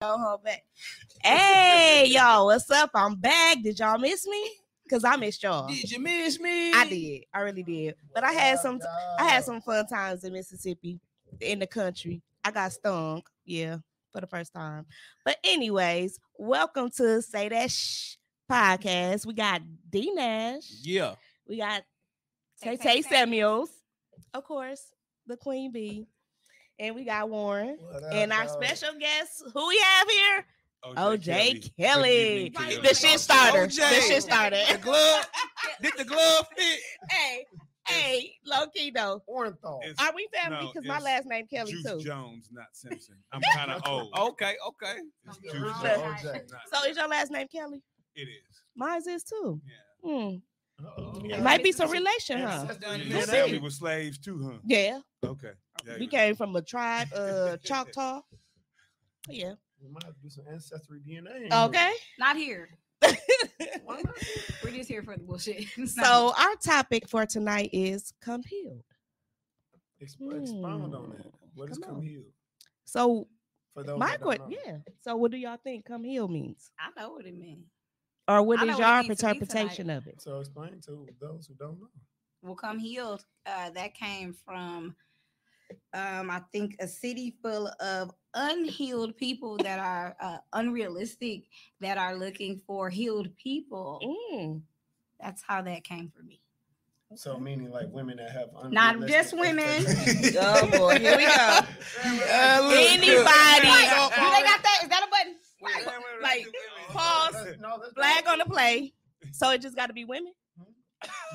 on her back. Hey, y'all, what's up? I'm back. Did y'all miss me? Because I missed y'all. Did you miss me? I did. I really did. But I had some fun times in Mississippi, in the country. I got stung, for the first time. But anyways, welcome to Say That Shh podcast. We got D Nash. Yeah. We got Tay Samuels, of course, the Queen Bee. And we got Warren. And our special guest, who we have here? OJ Kelly. The shit starter. The glove. Did the glove fit? Hey, low key though. Orenthal. Are we family? Because my last name Kelly Juice too. Jones, not Simpson. I'm kind of old. Okay. It's Juice Jones. OJ. So is your last name Kelly? It is. Mine's is too. Yeah. It might be some relation, huh? Your family was slaves too, huh? Yeah. Okay. Yeah, We came from a tribe, Choctaw. Yeah. We might have to do some ancestry DNA. Okay. Not here. We're just here for the bullshit. So our topic for tonight is come healed. Expound on that. What does come healed? So For those my that don't question, know. So what do y'all think come healed means? I know what it means. Or what I know is what it your means to me interpretation of it? So explain to those who don't know. Well, come healed. That came from, I think, a city full of unhealed people that are unrealistic, that are looking for healed people. That's how that came for me. So meaning like women that have Not unrealistic just women. expectations. Oh boy, here we go. Anybody? Do they got that? Is that a button? Like pause, No, that's flag on the play. So it just got to be women,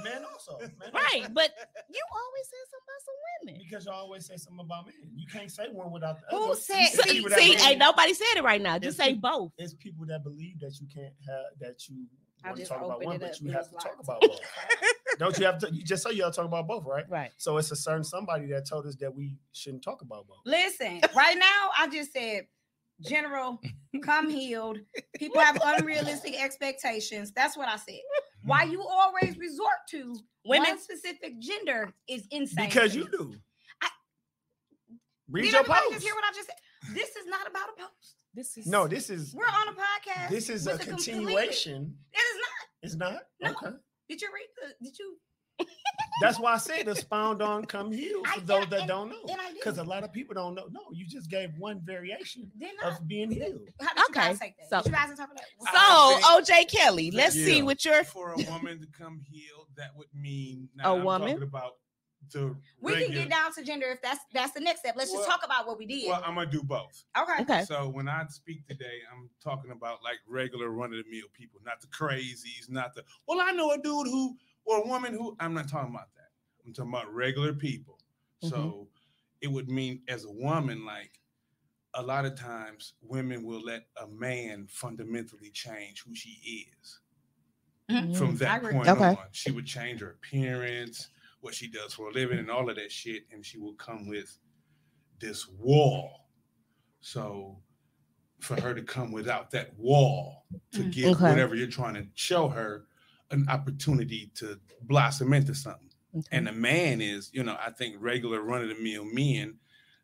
men also. Men right? also. But you always say something about some women. Because you always say something about men. You can't say one without the Who other. said- You See, people that believe- ain't nobody said it right now. Just It's say people- both. It's people that believe that you can't have that you I want to just talk about opened one, it but up. you It have was to talk locked. about both. Don't you have to? You just say you have to talk about both, right? Right. So it's a certain somebody that told us that we shouldn't talk about both. Listen, right now, I just said, general, come healed. People have unrealistic expectations. That's what I said. Why you always resort to Women? one specific gender is insane. Because to you me. do. I- Read Did your everybody post. just hear what I just said? This is not about a post. This is No, this is We're on a podcast. this is a with completely- continuation. It is not. It's not? No. Okay. Did you read the? Did you? That's why I said expound on come healed for those that don't know. and I did. Because a lot of people don't know. No, you just gave one variation Didn't I? of being healed. How did you guys Okay, take that? so- Did you guys interpret that? So I OJ Kelly, let's see Yeah. what your For a woman to come healed, that would mean A I'm woman? talking about the We can regular- get down to gender if that's the next step. Let's just Well- talk about what we did. Well, I'm gonna do both. Okay. okay. So when I speak today, I'm talking about like regular run-of-the-mill people, not the crazies, not the I know a dude who or a woman who. I'm not talking about that. I'm talking about regular people. So it would mean as a woman, like a lot of times women will let a man fundamentally change who she is. From I that agree. point Okay. on, she would change her appearance, what she does for a living, and all of that shit, and she will come with this wall. So for her to come without that wall to give Okay. whatever you're trying to show her an opportunity to blossom into something. And the man is, I think regular run-of-the-mill men,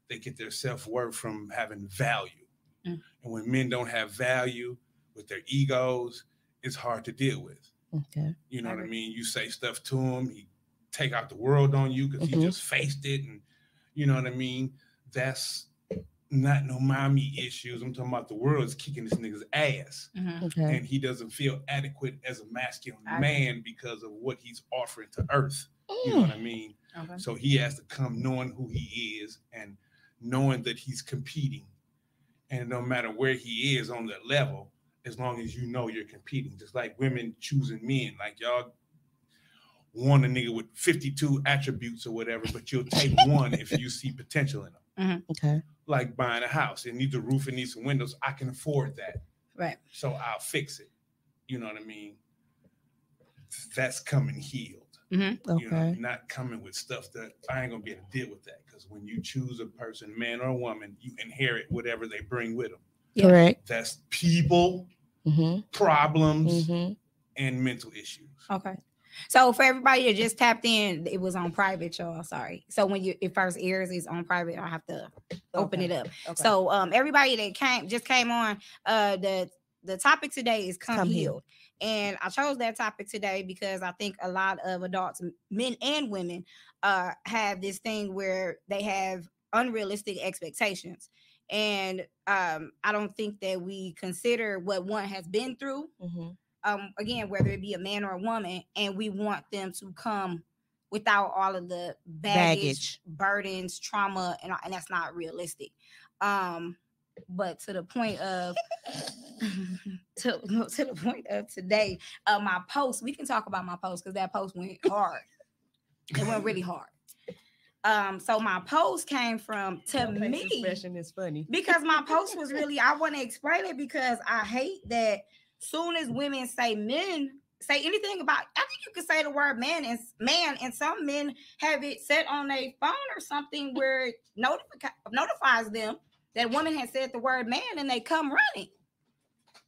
they get their self-worth from having value. And when men don't have value with their egos, it's hard to deal with. Okay. You know what I mean? You say stuff to him, he take out the world on you because he just faced it. And you know what I mean? That's not no mommy issues. I'm talking about the world is kicking this nigga's ass. Okay. And he doesn't feel adequate as a masculine I man because of what he's offering to earth. You know what I mean? Okay. So he has to come knowing who he is and knowing that he's competing. And no matter where he is on that level, as long as you know you're competing, just like women choosing men, like y'all want a nigga with 52 attributes or whatever, but you'll take one if you see potential in them. Okay. Like buying a house, it needs a roof, it needs some windows. I can afford that. Right. So I'll fix it. You know what I mean? That's coming healed. You know, Okay. not coming with stuff that I ain't gonna be able to deal with that. Because when you choose a person, man or woman, you inherit whatever they bring with them. Correct. That's people, Mm-hmm. problems, Mm-hmm. and mental issues. Okay. So for everybody that just tapped in, it was on private, y'all. Sorry. So when it first airs, it's on private. I have to open it up. Okay. So everybody that came on, the topic today is come healed. And I chose that topic today because I think a lot of adults, men and women, have this thing where they have unrealistic expectations. And I don't think that we consider what one has been through. Again, whether it be a man or a woman, and we want them to come without all of the baggage. Burdens, trauma, and that's not realistic. But to the point of to the point of today, my post, we can talk about my post because that post went hard. It went really hard. So my post came from me. Expression is funny Because my post was really, I want to explain it because I hate that soon as women say men say anything about, I think you could say the word man, and some men have it set on their phone or something where it notifies them that woman has said the word man and they come running.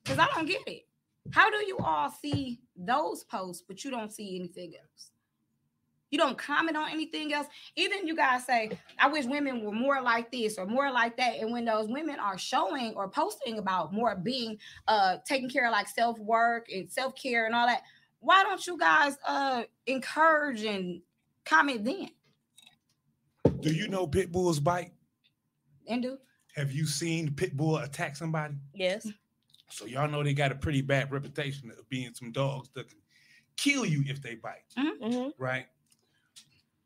Because I don't get it. How do you all see those posts, but you don't see anything else? You don't comment on anything else. Even you guys say, I wish women were more like this or more like that. And when those women are showing or posting about more being taking care of like self-work and self-care and all that, why don't you guys encourage and comment then? Do you know pit bulls bite? And do? Have you seen pit bull attack somebody? Yes. So y'all know they got a pretty bad reputation of being some dogs that can kill you if they bite, right?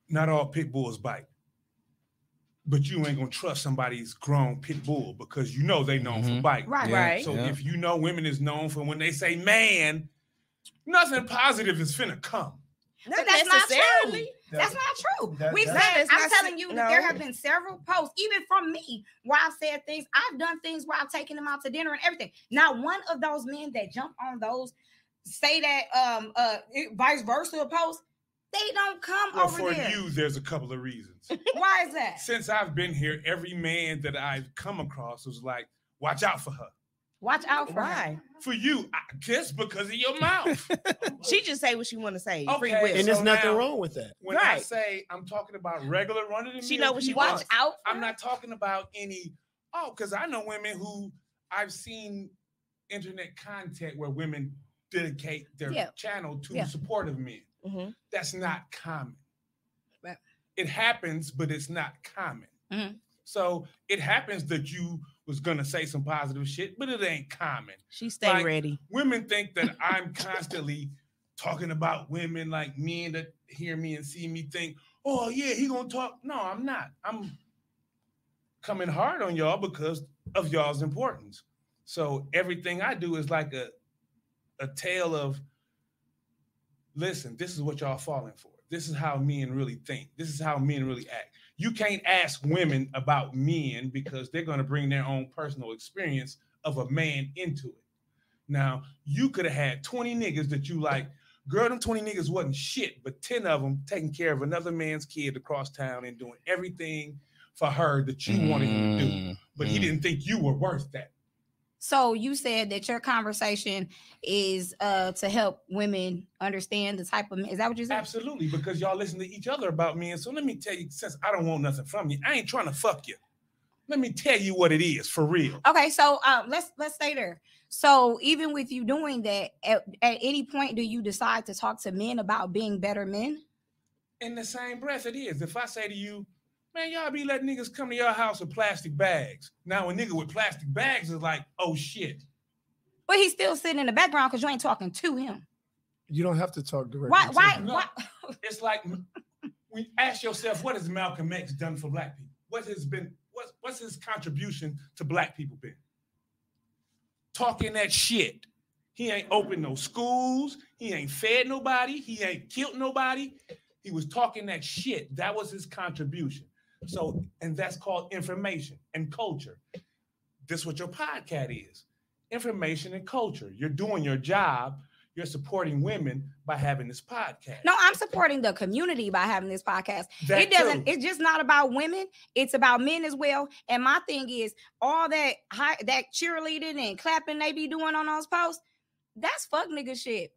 Not all pit bulls bite, but you ain't gonna trust somebody's grown pit bull because you know they known for biting. Right. So if you know women is known for when they say man, nothing positive is finna come. But that's not true. That's not true. I'm telling you that there have been several posts, even from me, where I've said things. I've done things where I've taken them out to dinner and everything. Not one of those men that jump on those say that vice versa post. They don't come over there. For you, there's a couple of reasons. Why is that? Since I've been here, every man that I've come across was like, watch out for her. Watch out for her. For you, I guess because of your mouth. She just say what she want to say. Okay, and there's nothing wrong with that. When I say I'm talking about regular running, she know what she watch wants. Out. I'm not talking about any. Because I know women who I've seen internet content where women dedicate their channel to supportive men. That's not common. Right. It happens, but it's not common. So it happens that you was gonna say some positive shit, but it ain't common. She stay ready. Women think that I'm constantly talking about women, like men that hear me and see me think, oh yeah, he gonna talk. No, I'm not. I'm coming hard on y'all because of y'all's importance. So everything I do is like a tale of, listen, this is what y'all falling for. This is how men really think. This is how men really act. You can't ask women about men because they're going to bring their own personal experience of a man into it. Now, you could have had 20 niggas that you like. Girl, them 20 niggas wasn't shit, but 10 of them taking care of another man's kid across town and doing everything for her that you wanted him to do. But he didn't think you were worth that. So you said that your conversation is to help women understand the type of men. Is that what you said? Absolutely, because y'all listen to each other about men. So let me tell you, since I don't want nothing from you, I ain't trying to fuck you. Let me tell you what it is for real. Okay, so let's stay there. So even with you doing that, at any point do you decide to talk to men about being better men? In the same breath, it is. If I say to you, man, y'all be letting niggas come to your house with plastic bags. Now a nigga with plastic bags is like, oh shit. But he's still sitting in the background because you ain't talking to him. You don't have to talk directly. Why? It's like, when ask yourself, what has Malcolm X done for black people? What's his contribution to black people been? Talking that shit. He ain't opened no schools. He ain't fed nobody. He ain't killed nobody. He was talking that shit. That was his contribution. So, and that's called information and culture. This is what your podcast is. Information and culture. You're doing your job. You're supporting women by having this podcast. No, I'm supporting the community by having this podcast. It's just not about women. It's about men as well. And my thing is all that cheerleading and clapping they be doing on those posts, that's fuck nigga shit.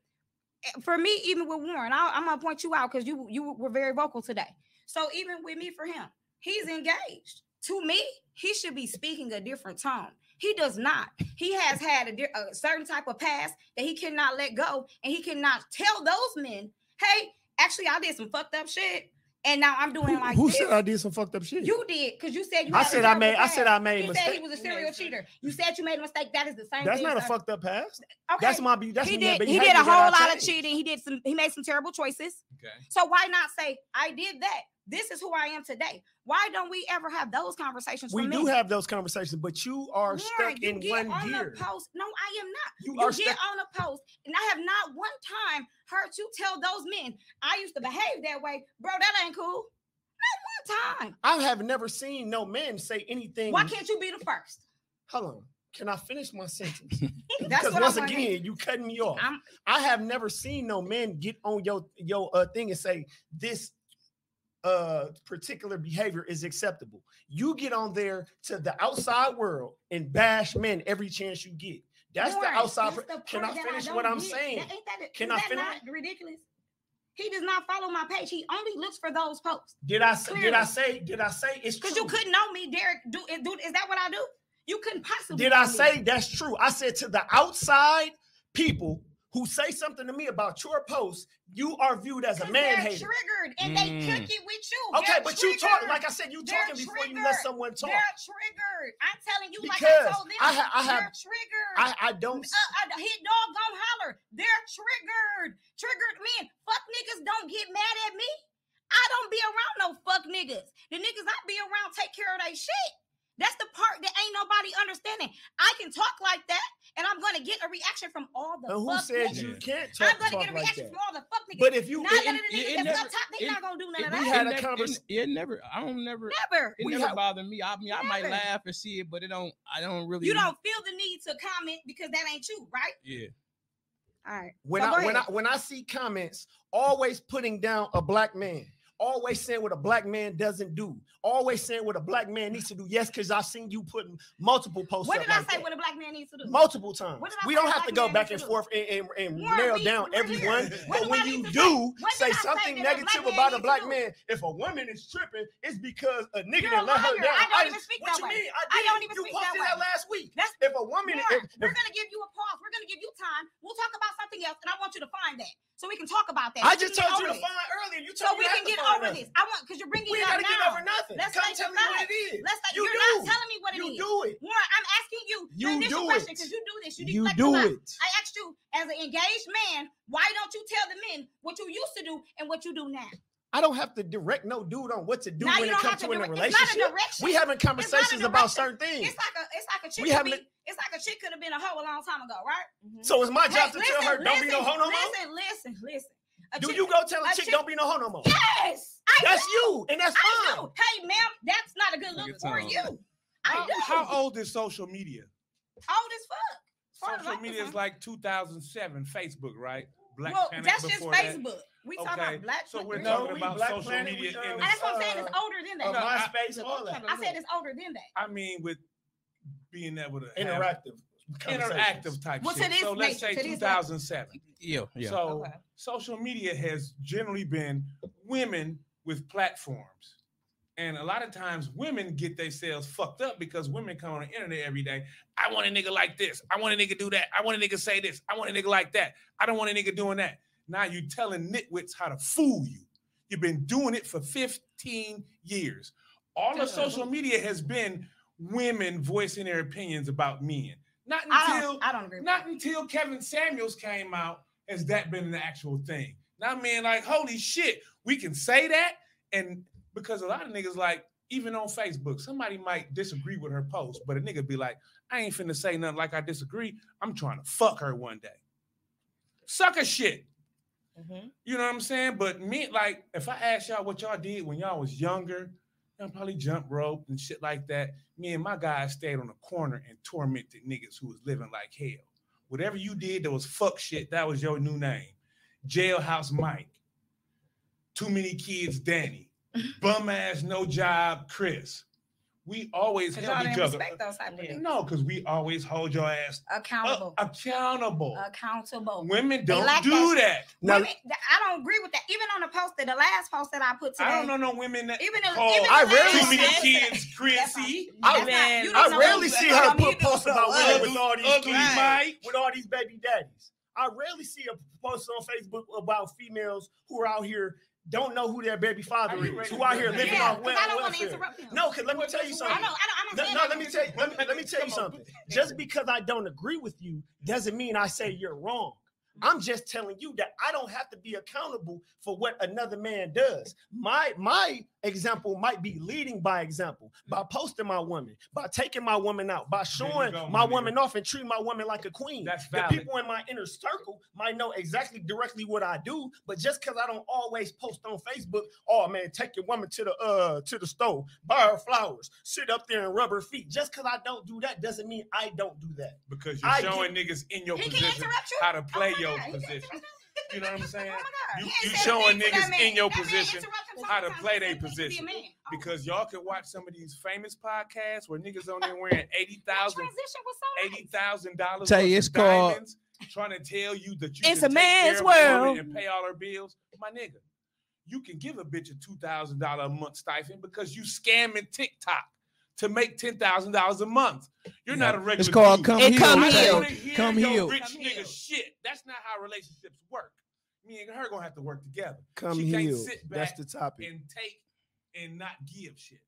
for me, even with Warren, I'm gonna point you out because you were very vocal today. So even with me, for him, he's engaged. To me, he should be speaking a different tone. He does not. He has had a certain type of past that he cannot let go, and he cannot tell those men, "Hey, actually, I did some fucked up shit, and now I'm doing like who this." said I did some fucked up shit? You did, because you said you. I said I made He mistake. said he was a serial cheater. You said you made a mistake. That is the same. That's thing, not a sir. fucked up past. Okay. That's my that's He me, did. but He did a whole lot of cheating. He made some terrible choices. Okay. So why not say I did that? This is who I am today. Why don't we ever have those conversations? We for do men? have those conversations, but you are Warren, stuck you in get one on gear. the post. No, I am not. You You are get stuck. on a post, and I have not one time heard you tell those men I used to behave that way, bro. That ain't cool. Not one time. I have never seen no man say anything. Why can't you be the first? Hold on. Can I finish my sentence? That's Because what once I wanna hear. again, you cutting me off. I'm- I have never seen no man get on your thing and say this particular behavior is acceptable. You get on there to the outside world and bash men every chance you get. That's Warren, the outside. that's the Can part I that finish don't what I'm get. saying? Can I Is that finish? not ridiculous? He does not follow my page. He only looks for those posts. Did I say it's Because true? you couldn't know me, Derek. Is that what I do? You couldn't possibly. Did know I me. say that's true? I said to the outside people who say something to me about your post, you are viewed as a 'Cause man they're hater. triggered and they cook it with you. Okay, They're but you talk triggered. like I said, you They're talking before you let triggered. someone talk. They're triggered. I'm telling you, like Because I told them, I have- they're triggered. I don't. Hit dog gon' holler. They're triggered. Triggered men. Fuck niggas don't get mad at me. I don't be around no fuck niggas. The niggas I be around take care of their shit. That's the part that ain't nobody understanding. I can talk like that, and I'm gonna get a reaction from all the Who fuck said niggas. you can't I'm talk, gonna talk get a like reaction that? from all the fuck niggas. But if you, None of the niggas that's up top, they not gonna do none of we that. had a It conversation. It never. I don't never. Never. It We never have- bothered me. I mean, I might Never. laugh and see it, but it don't. I don't really. You don't feel the need to comment because that ain't you, right? Yeah. All right. When So go ahead. when I see comments always putting down a black man, always saying what a black man doesn't do, always saying what a black man needs to do. Yes, because I've seen you putting multiple posts. What up did I like say? that. What a black man needs to do? Multiple times. What did I We say don't a have to black go man back needs and to do? forth and Warren, nail we- down we're everyone. here. What But do when I you need to do say? What say did I say something that a black negative man about a needs to black do? man, if a woman is tripping, it's because a nigga You're that a let her liar. down. I don't even speak What that you way. mean? I don't even You speak posted that that way. last week. That's- If a woman, Warren, we're gonna give you a pause. We're gonna give you time. We'll talk about something else, and I want you to find that so we can talk about that. I We just can get told you to over this. find earlier. You So told we me can get over this. I want because you're bringing We it ain't up gotta get now. over nothing. Let's Come take tell the me what facts. it is. Let's say You you're do. not telling me what it You is. do it. Warren, I'm asking you You the initial do question it. because you do this. You You deflect a do lot. it. I asked you as an engaged man, why don't you tell the men what you used to do and what you do now? I don't have to direct no dude on what to do Now when you it don't comes have to to in a direct. It's not a relationship. direction. We having conversations about direction. certain things. It's like a chick. We could haven't- be- It's like a chick could have been a hoe a long time ago, right? So it's my job Hey, to tell her don't be no hoe no more. Listen. A Do chick- you go tell a a chick chick- don't be no hoe no more? Yes, I That's do. you, and that's I fine. do. Hey, ma'am, that's not a good Look look at for Tom. you. I do. How old is social media? Old as fuck. As far as Social I'm media is concerned. like 2007, Facebook, right? Black Well, Planet that's just before that. Facebook. We talk Okay, about Black. so we're Planet. No, talking we about Black social Planet, media we, in And the that's what I'm saying. It's older than that. No, MySpace, all that. I said it's older than that. I mean, with being able to have Interactive. interactive type Well, to shit. this So let's nature, say to this 2007. Yeah. Yeah. So Okay. social media has generally been women with platforms. And a lot of times women get themselves fucked up because women come on the internet every day. I want a nigga like this. I want a nigga do that. I want a nigga say this. I want a nigga like that. I don't want a nigga doing that. Now you telling nitwits how to fool you. You've been doing it for 15 years. All of social media has been women voicing their opinions about men. Not until I don't agree. With not until Kevin Samuels came out has that been an actual thing. Now, man, like, holy shit, we can say that. And because a lot of niggas, like, even on Facebook, somebody might disagree with her post, but a nigga be like, I ain't finna say nothing like I disagree. I'm trying to fuck her one day. Sucker shit. Mhm. You know what I'm saying? But me, like, if I ask y'all what y'all did when y'all was younger, y'all probably jump rope and shit like that. Me and my guys stayed on the corner and tormented niggas who was living like hell. Whatever you did that was fuck shit, that was your new name. Jailhouse Mike. Too many kids, Danny. Bum ass, no job, Chris. we always 'Cause help y'all each didn't other. respect those type of things. No, because we always hold your ass Accountable. accountable. Accountable. Women They don't lack do that. that. Now, Women, I don't agree with that. Even on the post, the last post that I put today. I don't know no women that Even the, call even I the rarely last too many post- kids, That's Chrissy. not- that's Man, not- you don't I know rarely what- see you her don't put need to posts know about what- women with all these Ugly kids, Mike. with all these baby daddies. I rarely see a post on Facebook about females who are out here don't know who their baby father Are you is, ready who out to here go? living Yeah, off 'cause I don't want to welfare. interrupt him. No, because let me tell you I something. know. I'm No, saying no, that let me tell you. Let me tell you Come on. something. Just because I don't agree with you doesn't mean I say you're wrong. I'm just telling you that I don't have to be accountable for what another man does. My example might be leading by example, by posting my woman, by taking my woman out, by showing go, my my woman off and treating my woman like a queen. That's The valid. people in my inner circle might know exactly directly what I do, but just because I don't always post on Facebook, oh man, take your woman to the store, buy her flowers, sit up there and rub her feet. Just because I don't do that doesn't mean I don't do that. Because you're I showing niggas in your He can't position interrupt you. how to play Oh my your God, he can't position. interrupt You know what I'm saying? Oh my God. You- He ain't you said a showing thing to niggas that in your man. That man position interrupt him how to sometimes. play He their said, "Please be a position." man." Oh. Because y'all can watch some of these famous podcasts where niggas on there wearing That $80,000 transition was so nice. $80,000 Tell you, it's called- diamonds, trying to tell you that you It's can a take care man's of a woman world. and pay all her bills. My nigga, you can give a bitch a $2,000 a month stipend because you scamming TikTok to make $10,000 a month. You're not a regular It's called dude. Come It Healed. come I don't healed. wanna hear Come your healed. rich Come nigga healed. shit. That's not how relationships work. Me and her gonna have to work together. Come She can't healed. sit That's back the topic. and take and not give shit.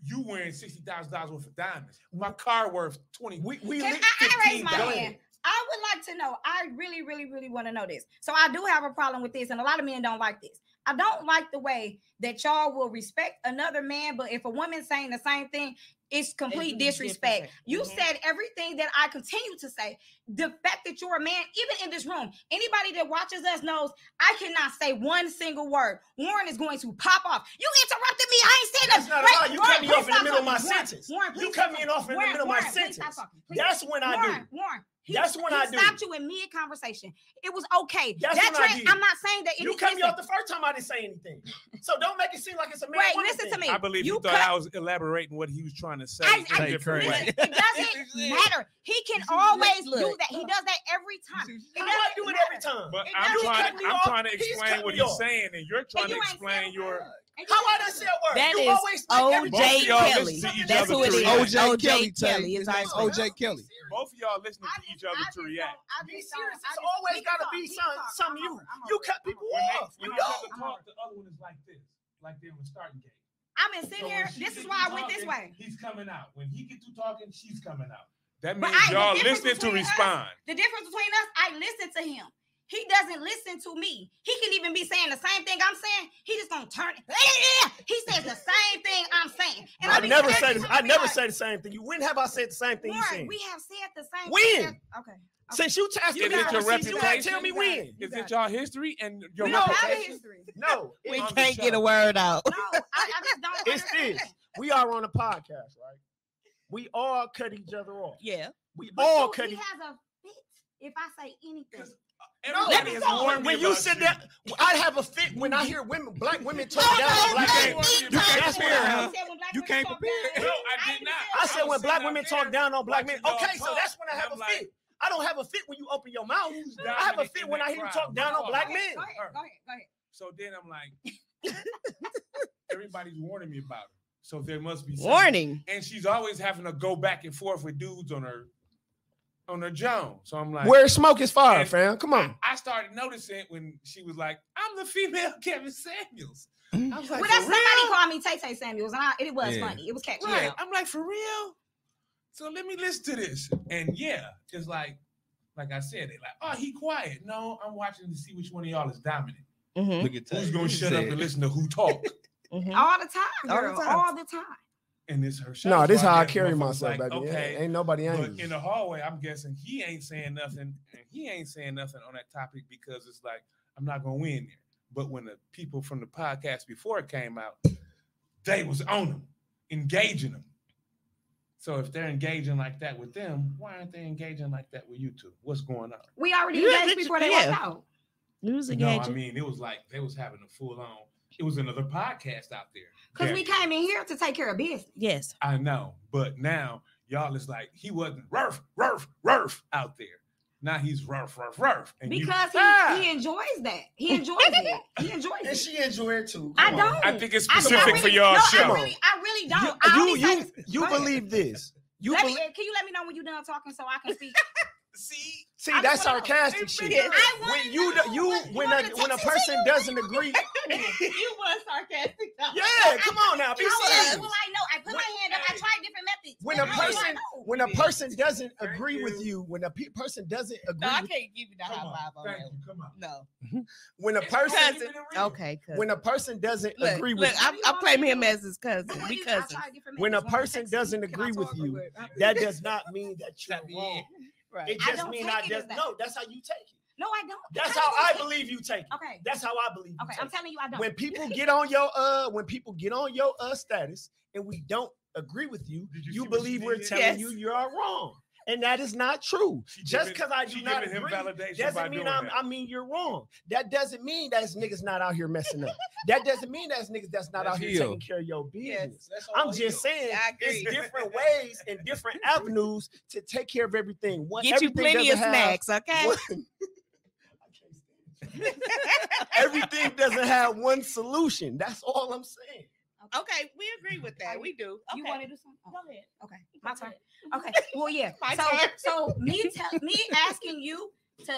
You wearing $60,000 worth of diamonds. My car worth 20. We Can lit I raise my 15. Go hand? ahead. I would like to know. I really, really, really want to know this. So I do have a problem with this, and a lot of men don't like this. I don't like the way that y'all will respect another man, but if a woman's saying the same thing, it's complete It's disrespect. disrespect. You Mhm. said everything that I continue to say. The fact that you're a man, even in this room, anybody that watches us knows I cannot say one single word. Warren is going to pop off. You interrupted me. I ain't saying That's that. not a lie. You cut me please off in the stop middle of my talking. Warren, sentence. Warren, You please cut stop me off in the Warren, middle of my Warren, please stop sentence. talking. Please. That's when I do. Warren. That's when I do. stopped you in mid conversation. It was okay. That's when I did. I'm not saying that. You cut me off the first time I didn't say anything. So don't make it seem like it's a man. Wait, woman listen to thing. me. I believe you you thought cut- I was elaborating what he was trying to say I- in I- a different crazy. way. It doesn't matter. He can always do that. He does that every time. It How do I doesn't do it every matter. time? But It I'm doesn't trying, cut me I'm off. trying to He's explain cutting what me he's off. saying, and you're trying to you ain't said explain a your. word. And How you I said done a said word. word? That You is always make every Both of OJ y'all Kelly. listen to each That's other who it to is. react. OJ OJ Kelly. Kelly His is our name's friend. OJ Kelly. Both of y'all listening I to each just- other I to just react. don't- I Be just serious. don't- I It's just- always he can got to talk. be He some can talk. some I'm you. over it. I'm You over it. cut I'm people over it. off. When You I tell don't. the talk, the other one is like this, like they were starting gate. I've been sitting So here. when she This is get why I through went this talking, way. He's coming out. When he get through talking, she's coming out. That But means the y'all difference listening to between us- respond. The difference between us, I listen to him. He doesn't listen to me. He can even be saying the same thing I'm saying. He just gonna turn it. He says the same thing I'm saying. And I be never every say time this. I I be never like, say the same thing. When have I said the same thing you Warren, said? we have said the same When? thing. Okay. Since you asked You me Is it got your it. receipts, you gotta reputation? tell me You got when. it. Is got it y'all history and your We don't have a reputation? history. No, We On the can't get show. a word out. No, I just don't it's understand. this. We are on a podcast, right? We all cut each other off. Yeah. We But all you- cut he each has a fit if I say anything. Everybody No, has no, warned me when you about sit there, I have a fit when I hear black women talk Oh, down no, on black no, men. no, You no, can't no, compare, no, huh? I said when black You women can't talk compare. down. No, I did ain't not. said I said when was black sitting women up talk there down on black men. watching y'all Okay, so talk, that's when I have and a I'm fit. I don't have a fit when you open your mouth. Who's I have a dominant fit in when that I hear you crowd? talk down on Who's black Go men. ahead, go ahead. So then I'm like, everybody's warning me about her. So there must be something. Warning. And she's always having to go back and forth with dudes on her Joan. So I'm like, Where smoke is fire, And fam. Come on. I started noticing when she was like, I'm the female Kevin Samuels. I was like, Well, that's for real? somebody called me Tay Tay Samuels, and it was Yeah. funny. It was catchy. Right. I'm like, for real? So let me listen to this. And yeah, it's like I said, they like, oh, he quiet. No, I'm watching to see which one of y'all is dominant. Mm-hmm. Look at Who's gonna shut up and listen to who talk? Mm-hmm. All the time, All the girl. time. All the time. And it's her show. No, this So how I guess carry motherfuckers myself, like, baby. Okay. Ain't nobody But angry. in the hallway, I'm guessing he ain't saying nothing, and he ain't saying nothing on that topic because it's like I'm not gonna win there. But when the people from the podcast before it came out, they was on them, engaging them. So if they're engaging like that with them, why aren't they engaging like that with you two? What's going on? We already Yeah, engaged before they yeah. walked out. You was No, engaging. I mean it was like they was having a full on. It was another podcast out there. Because we Gabby. came in here to take care of business. Yes. I know, but now y'all is like he wasn't Rurf out there. Now he's Rurf. And Because he enjoys that. He enjoys it. He enjoys And it. she enjoy it too. I Come on. don't. I think it's I don't. specific for y'all No, show. I really don't. I only say this- You Go ahead. believe this? You Can believe? you let me know when you're done talking so I can speak? See, I that's wanna know. sarcastic shit. Yes. I wanna When you know. you What, when want a me to when a text it to person you? doesn't agree, You was sarcastic. yeah, come on now, be Well, serious. I know. I put my hand up. I tried different methods. When But a how do I person know? when a person doesn't Thank agree with you. you, when a person doesn't agree, No, I with, can't give you the high Come on, five on thank that you. Come on. one. No. when a person Cousin. Okay, cousin. when a person doesn't Look, agree look, with I'm claiming him as his cousin. What We is it? I cousins. tried different when a methods. Want me to person text you? doesn't Can I agree with talk you, or- that does not mean that you're That be wrong. Right. It I just don't means take I it just as that. no. That's how you take it. No, I don't. That's How how do I you take believe you take it. Okay. That's how I believe. You Okay, take I'm it. telling you, I don't. When people get on your status and we don't agree with you, Did you see you what believe she we're did? telling Yes. you you're wrong, and that is not true. She Just giving- because I do she not giving him agree validation by doesn't mean doing that. I mean you're wrong. That doesn't mean that niggas not out here messing up. That doesn't mean that's niggas that's not Let's out here heal. taking care of your business. That's all I'm I just saying I agree. it's different ways and different avenues to take care of everything. Get you everything plenty of doesn't have snacks, okay? one- everything doesn't have one solution. That's all I'm saying. Okay, we agree with that. We do. Okay. You want to do something? Oh, Go ahead. okay, my turn. Okay, well, yeah. My so, turn. so me asking you to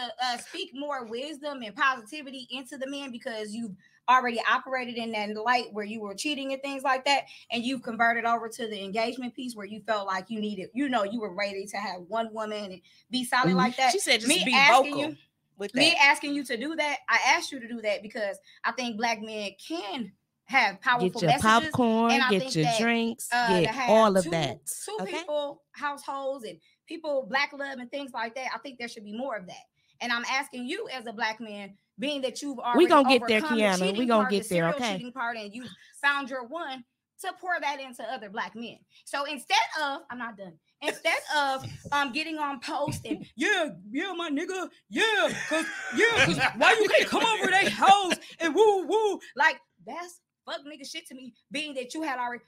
speak more wisdom and positivity into the men because you've already operated in that light where you were cheating and things like that, and you converted over to the engagement piece where you felt like you needed, you were ready to have one woman and be solid Mhm. like that. She said just Me be asking vocal you- with Me that. asking you to do that, I asked you to do that because I think black men can have powerful Get your messages. popcorn, and I get think your that, drinks, to get have all of two that. Okay? people households and people black love and things like that. I think there should be more of that. And I'm asking you as a black man, being that you've already gonna get there, overcome the Kiana. We cheating gonna part, the get there, serial okay? cheating part, and you found your one, to pour that into other black men. So instead of, I'm not done. Instead of getting on post and yeah, my nigga, cause why you can't come over their house and woo, like that's fuck nigga shit to me. Being that you had already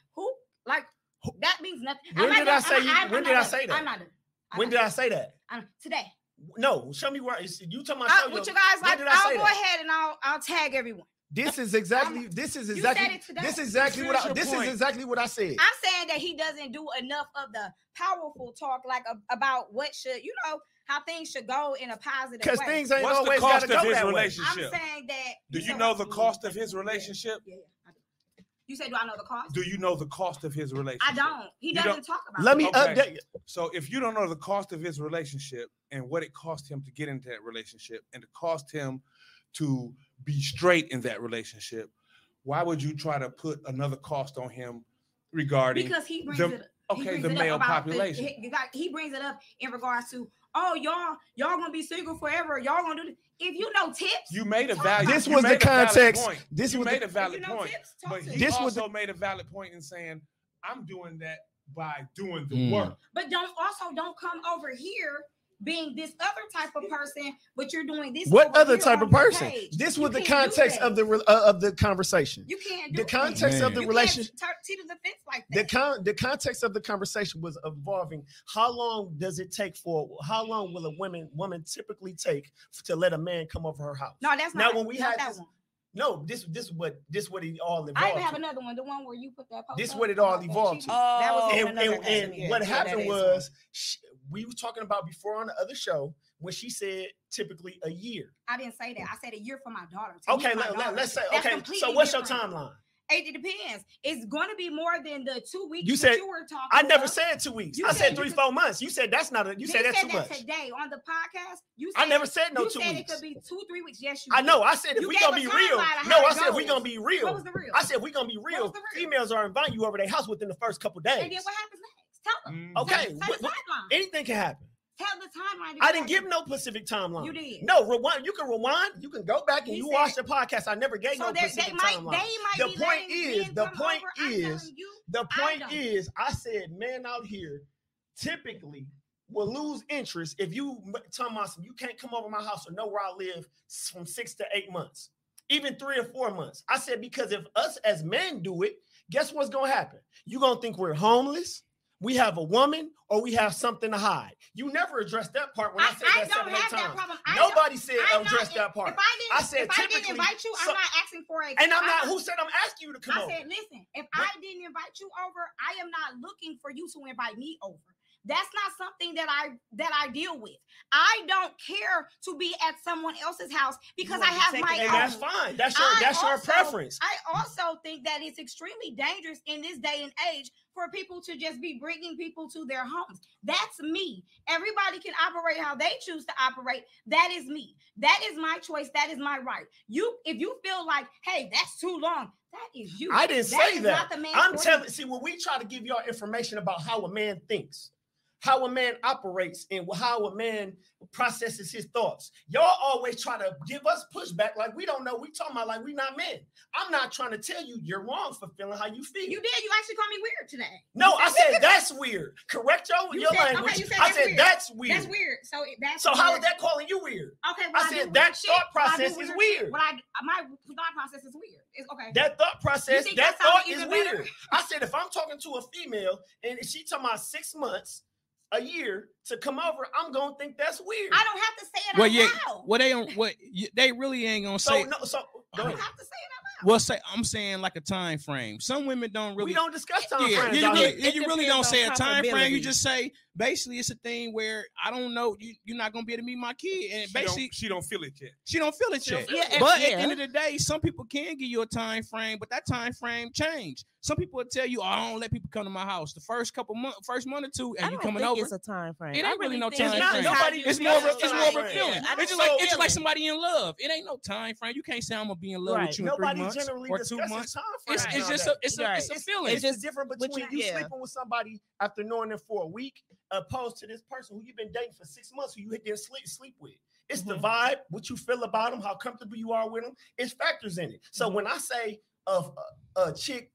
that means nothing. When did I say that? I'm not done. When did I say that? Today. No, show me where you talking about. What you guys when like? did I I'll say go that? ahead and I'll tag everyone. This is exactly You said it today. this is exactly what I Finish your this is point. exactly what I said. I'm saying that he doesn't do enough of the powerful talk, about what should, how things should go in a positive Because way. things ain't What's the always cost gotta of go his that way. I'm relationship? saying that. Do you know the cost of his relationship? Yeah, I do. You said, do I know the cost? Do you know the cost of his relationship? I don't. He You doesn't don't- talk about Let it. me Okay. update. So if you don't know the cost of his relationship and what it cost him to get into that relationship and it cost him to be straight in that relationship, why would you try to put another cost on him regarding Because he brings the- it up. He okay, brings the it up male about population? He brings it up in regards to, oh, y'all gonna be single forever. Y'all gonna do this. If you know tips, You made a Talk valid. about This you was the made a valid context. point. This You was made the, a valid if you know point, tips, talk but to he me. This was also made a valid point in saying, "I'm doing that by doing the Mm. work." But don't come over here being this other type of person, but you're doing this. what over other here type on of your person? page. This You was the can't do context that. of the conversation. You can't do The context Man. of the You relationship. can't teeter the fence like that. The context of the conversation was evolving. How long will a woman typically take to let a man come over her house? No, that's Now, not. when we not had that this- one. No, this what it all evolved. I even have to. another one. The one where you put that. Post This up what it all about that evolved cheating. to. That was Oh, in And, another and, episode. and what Yeah, happened that is was we were talking about before on the other show when she said typically a year. I didn't say that. I said a year for my daughter. To Okay, me, my daughter. let's say That's okay. completely So what's different. your timeline? It depends. It's going to be more than the 2 weeks You that said- you were talking. I never about. said 2 weeks. You I said said you 3-4 months. You said that's not a. You They said that's too that much. today on the podcast. You said I never said no you 2 said weeks. it could be 2-3 weeks. Yes, you. I did. know. I said if You we gave gonna a be timeline real. of how No, it I said we goes. gonna be real. What was the real? I said we gonna be What real. was the real? Females are inviting you over their house within the first couple days. And then what happens next? Tell them. Mm. Okay, Tell the timeline. anything can happen. Tell the timeline. I didn't give no specific timeline. You did. No, rewind. You can rewind. You can go back and He you said- watch the podcast. I never gave So no they specific might timeline. be The letting point is- men the come point over. I'm is- telling you, The I point don't. is, I said men out here typically will lose interest if you talking about some, you can't come over my house or know where I live from 6 to 8 months. even 3 or 4 months. I said, because if us as men do it, guess what's going to happen? You're going to think we're homeless, we have a woman, or we have something to hide. You never addressed that part when I said that 7 or 8 times. Nobody said address that part. If I didn't invite you, I'm not asking for a. And I'm not. Who said I'm asking you to come over? I said, listen, if I didn't invite you over, I am not looking for you to invite me over. That's not something that I deal with. I don't care to be at someone else's house because I have my own. And that's fine. That's your preference. I also think that it's extremely dangerous in this day and age for people to just be bringing people to their homes. That's me. Everybody can operate how they choose to operate. That is me. That is my choice. That is my right. If you feel like, hey, that's too long, that is you. I didn't say that. I'm telling. See, when we try to give y'all information about how a man thinks, how a man operates, and how a man processes his thoughts, y'all always try to give us pushback like we don't know. We talking about like we not men. I'm not trying to tell you you're wrong for feeling how you feel. You did. You actually called me weird today. No, I said that's weird. Correct your language. Okay, you said I said weird. That's weird. That's weird. So how is that calling you weird? Okay, well, I said that thought process is weird. My thought process is weird. It's okay. That thought process, that thought is weird. Better? I said if I'm talking to a female and she talking about 6 months, a year to come over, I'm gonna think that's weird. I don't have to say it out loud. Well, they don't. They really ain't gonna say. I don't have to say it out loud. Well, I'm saying like a time frame. Some women don't really. We don't discuss time frames. You really don't say a time frame. You just say basically it's a thing where I don't know. You're not gonna be able to meet my kid, and basically she don't feel it yet. She don't feel it yet. But at the end of the day, some people can give you a time frame, but that time frame change. Some people will tell you, I don't let people come to my house the first month or two, and you coming over. It's a time frame. It ain't really no time frame. It's more of a feeling. It's just like somebody in love. It ain't no time frame. You can't say I'm gonna be in love with you in 3 months or 2 months. It's just a feeling. It's just different between you sleeping with somebody after knowing them for a week, opposed to this person who you've been dating for 6 months, who you didn't sleep with. It's the vibe, what you feel about them, how comfortable you are with them. It's factors in it. So when I say of a chick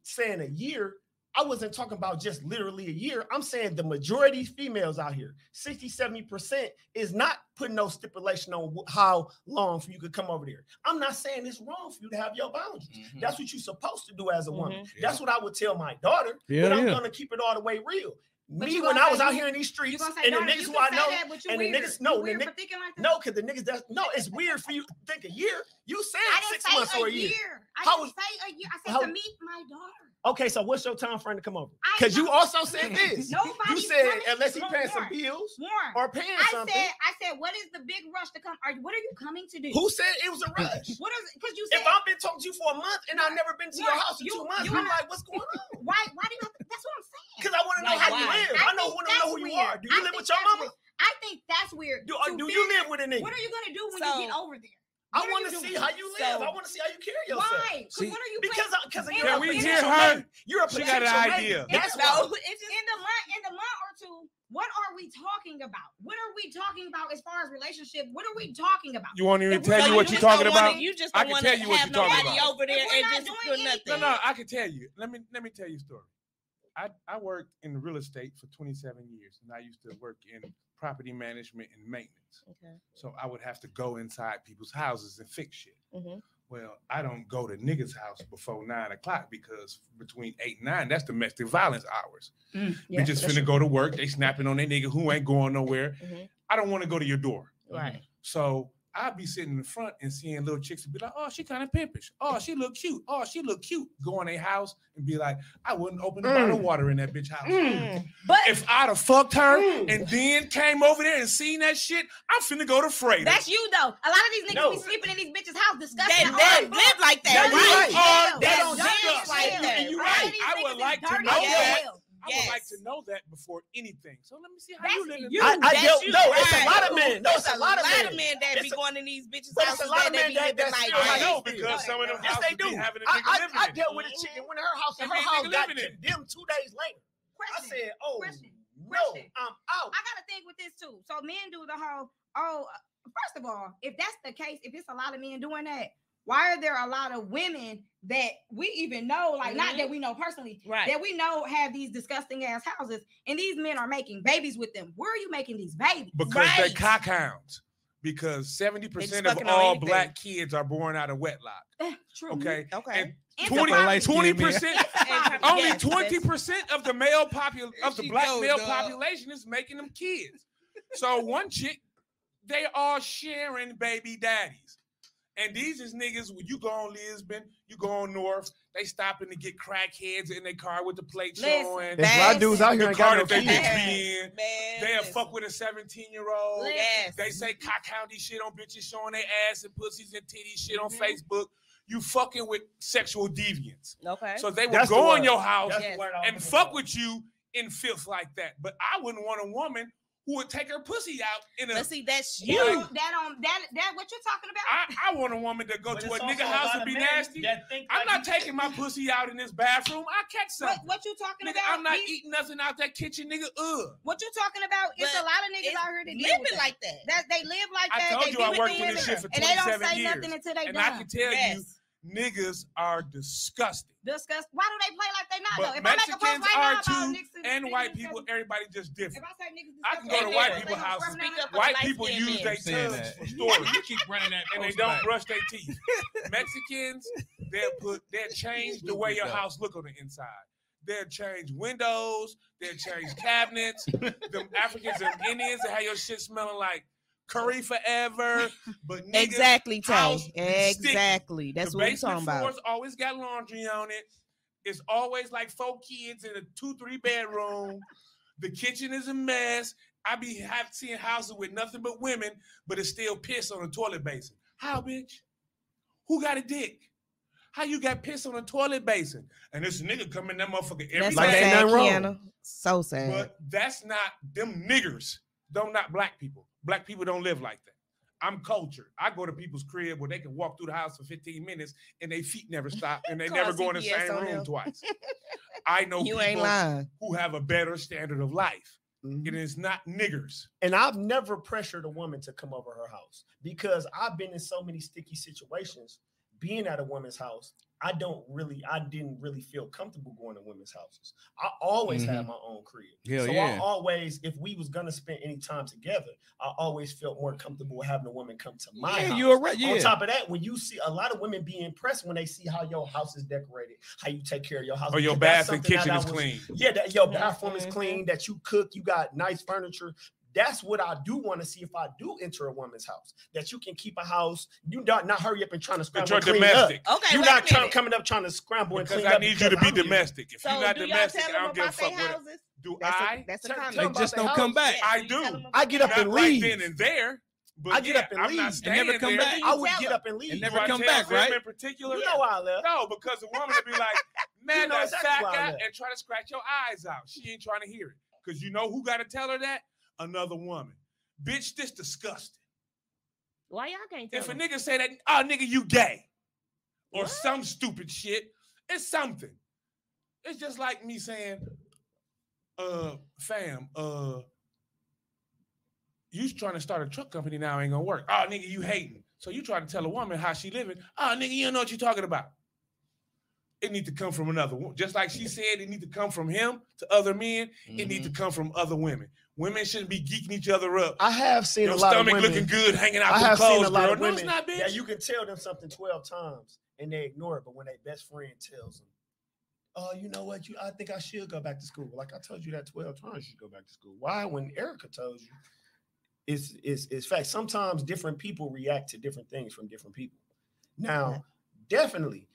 saying a year, I wasn't talking about just literally a year. I'm saying the majority females out here, 60-70% is not putting no stipulation on how long for you could come over there. I'm not saying it's wrong for you to have your boundaries. That's what you're supposed to do as a woman. That's what I would tell my daughter, but I'm going to keep it all the way real. Me, when I was out here in these streets, and the niggas who I know, and the niggas, because the niggas, it's weird for you to think a year. You said 6 months or a year. I didn't say a year. I said to meet my daughter. Okay, so what's your time frame to come over? Because you also said this. You said unless he paying some bills or paying something. I said, what is the big rush to come? What are you coming to do? Who said it was a rush? What is it? Because you said if I've been talking to you for a month and I've never been to your house in 2 months, I'm like, what's going on? Why do you have to? That's what I'm saying. Because I want to know how you live. I want to know who you are. Do you live with your mama? I think that's weird. Do you live with a nigga? What are you gonna do when you get over there? I want to see how you live. I want to see how you carry yourself. Why? What are you? Because can we hear her? You're a she got an idea. That's why. In the month or two, what are we talking about? What are we talking about as far as relationship? What are we talking about? You want me to tell you what you're talking about? You just I can tell you what you're talking about. Over there and just do nothing. No, I can tell you. Let me tell you a story. I worked in real estate for 27 years, and I used to work in property management and maintenance. Okay. So I would have to go inside people's houses and fix shit. Well, I don't go to niggas' house before 9 o'clock because between 8 and 9, that's domestic violence hours. We just finna go to work. They snapping on their nigga who ain't going nowhere. I don't want to go to your door. Right. So I'd be sitting in the front and seeing little chicks and be like, oh, she kind of pimpish. Oh, she look cute. Oh, she look cute. Go in their house and be like, I wouldn't open a bottle of water in that bitch house. But if I'd have fucked her and then came over there and seen that shit, I'm finna go to Freda. That's you, though. A lot of these niggas be sleeping in these bitches' house disgusting. They live like that, right? They don't live like that. And you're right. I would like to know that. I would like to know that before anything. So let me see how you live. It's a lot of men. There's a lot of men that be going in these bitches' houses that they be living like. I know because some of them houses be having a nigga living in. I dealt with a chick and went to her house and her house got condemned 2 days later. I said, no, I'm out. I got to think with this too. So men do the whole, first of all, if that's the case, if it's a lot of men doing that, why are there a lot of women that we even know, like not that we know personally, that we know have these disgusting ass houses, and these men are making babies with them? Where are you making these babies? Because they're cockhounds. because 70% fucking of on all anything. black kids are born out of wedlock. True. Okay. Okay. And It's a 20% only Yes, 20% of the male of the she black goes, male dog. population is making them kids. So one chick, they all sharing baby daddies. And these is niggas, when you go on Lisbon, you go on North, they stopping to get crackheads in their car with the plate Listen, showing. There's a lot of dudes out here The ain't car got that no they kids. bitch be in. Man, They'll listen. fuck with a 17-year-old. Yes. They say cock-houndy shit on bitches showing their ass and pussies and titties shit on Mhm. Facebook. You fucking with sexual deviants. Okay. So they will That's the go in word. your house That's Yes. the word I was and looking fuck for. with you in filth like that. But I wouldn't want a woman who would take her pussy out in a. But see, that's You you. that what you're talking about? I want a woman to go But to a it's nigga also house lot and of be men nasty. that think I'm like not taking my pussy out in this bathroom. I catch What, something. what you talking Nigga, about? I'm not These- eating nothing out that kitchen, nigga. What you talking about? It's But a lot of niggas it's out here that deal living with that. like that. That they live like I that. told they you be I with worked the in this women, shit for and they don't 27 say years. nothing until they And I done. can tell Yes. you, niggas are disgusting. Discuss. Why do they play like they not But though? If I make a post Mexicans right are now about too, niggas and niggas white people, discussing- everybody just if different. I say niggas I can discussing go to their white ass, people's they gonna houses. scrub Speak down up their- White light people skinned use men. their Saying tongues that. for stories. You keep running that. And they post don't back. brush their teeth. Mexicans, they'll change the way your house look on the inside. They'll change windows. They'll change cabinets. Them Africans and Indians, they have your shit smelling like curry forever. But niggas, Exactly, Tay. house be sticky. Exactly. That's the what we're basement talking about. floors always got laundry on it. It's always like 4 kids in a 2-3 bedroom. The kitchen is a mess. I have seen houses with nothing but women, but it's still piss on the toilet basin. How, bitch? Who got a dick? How you got piss on a toilet basin? And this nigga come in that motherfucker every That's Like so ain't day. sad, nothing wrong. Kiana. So sad. But that's not them niggers. Them not black people. Black people don't live like that. I'm cultured. I go to people's crib where they can walk through the house for 15 minutes and their feet never stop and they Call never go in the CPS same on room them. twice. I know You ain't people lying. who have a better standard of life. Mhm. It is not niggers. And I've never pressured a woman to come over her house because I've been in so many sticky situations being at a woman's house. I didn't really feel comfortable going to women's houses. I always had my own crib. Hell so yeah. I always, if we was gonna spend any time together, I always felt more comfortable having a woman come to my house. You're right. Yeah. On top of that, when you see a lot of women be impressed when they see how your house is decorated, how you take care of your house. Or your That's bath and something that kitchen I is was- clean. Yeah, that your bathroom is Mhm. clean, that you cook, you got nice furniture. That's what I do want to see if I do enter a woman's house. That you can keep a house, you not hurry up and trying to But scramble. you're and clean domestic. Up. Okay, You're wait not a minute. coming up trying to scramble and Because clean I up. need you to be I'm here. domestic. If So you're not do y'all domestic, tell I them don't give a about fuck their what. houses? Do That's I? a Tell- comment. They about just their don't come house. back. I you do. tell them I about get their up Not and right leave. then and there. But I get up and I'm not leave. staying And never come there. back. I would tell get them. up and leave. And Do never I come tell back, them right? in particular? You know why I left. No, because the woman would be like, man, You know that exactly sack why I out left. and try to scratch your eyes out. She ain't trying to hear it. Because you know who got to tell her that? Another woman. Bitch, this disgusting. Why y'all can't tell If a them? nigga say that, oh, nigga, you gay. Or What? some stupid shit, it's something. It's just like me saying, fam, you trying to start a truck company now ain't gonna work. Oh, nigga, you hating. So you trying to tell a woman how she living. Oh, nigga, you don't know what you're talking about. It need to come from another woman. Just like she said, it need to come from him to other men. It need to come from other women. Women shouldn't be geeking each other up. I have seen Your a lot of stomach women. looking good, hanging out I with have clothes, seen a lot girl. of No, women it's not, bitch. that you can tell them something 12 times and they ignore it, but when their best friend tells them, "Oh, you know what? I think I should go back to school." Like I told you that 12 times, you should go back to school. Why? When Erica told you, it's fact. Sometimes different people react to different things from different people. Now, definitely,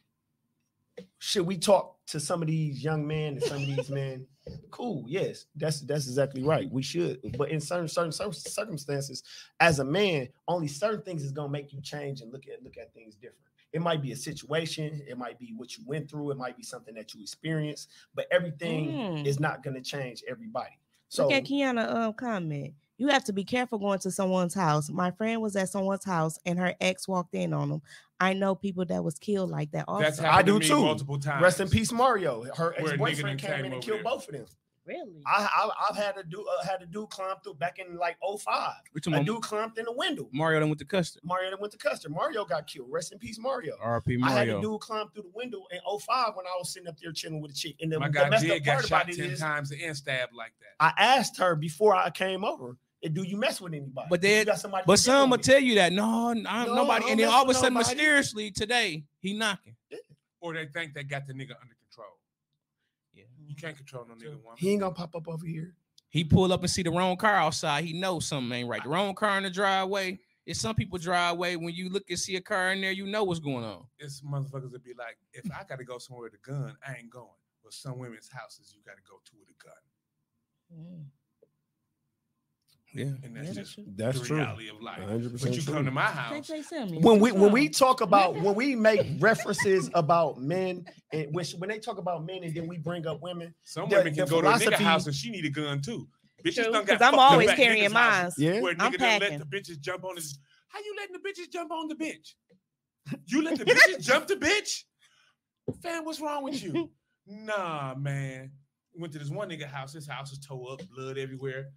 should we talk to some of these young men and some of these men? Cool, yes, that's exactly right. We should, but in certain circumstances, as a man, only certain things is gonna make you change and look at things different. It might be a situation, it might be what you went through, it might be something that you experienced, but everything is not gonna change everybody. So Look at Kiana comment. You have to be careful going to someone's house. My friend was at someone's house and her ex walked in on him. I know people that was killed like that also. That's I happened do to me too. multiple times. rest in peace, Mario. Her Where a ex-boyfriend nigga done came in came and over killed there. both of them. Really? I've had a dude climb through back in like 05. We A talking about dude climbed in the window. Mario done with the custard. Mario that went to Custer. Mario got killed. Rest in peace, Mario. R.P. I had a Mario. dude climb through the window in 05 when I was sitting up there chilling with a chick. And the My guy messed Jig up got part shot about it 10 is times and stabbed like that. I asked her before I came over, Do you mess with anybody? But You then, got somebody but you some dealing will with. tell you that no, No, nobody, I and don't then mess all of a with sudden, nobody. mysteriously today, he knocking. Or they think they got the nigga under control. Yeah. You can't control no nigga woman. He ain't gonna pop up over here. He pull up and see the wrong car outside. He knows something ain't right. The wrong car in the driveway. It's some people driveway. When you look and see a car in there, you know what's going on. It's motherfuckers that be like, if I gotta go somewhere with a gun, I ain't going. But some women's houses you gotta go to with a gun. Yeah. And that's just That's the true. reality of life. 100% But you true. come to my house. When we talk about when we make references about men and when they talk about men and then we bring up women, Some the- women can the go to a nigga philosophy- house and she need a gun too. Bitches True, done got 'cause I'm fucked up always at carrying niggas' houses mine. Yeah. Where I'm nigga done let packing. the bitches jump on his. How you letting the bitches jump on the bitch? You let the bitches jump the bitch? Fam, what's wrong with you? Nah, man. Went to this one nigga house. His house is tore up, blood everywhere.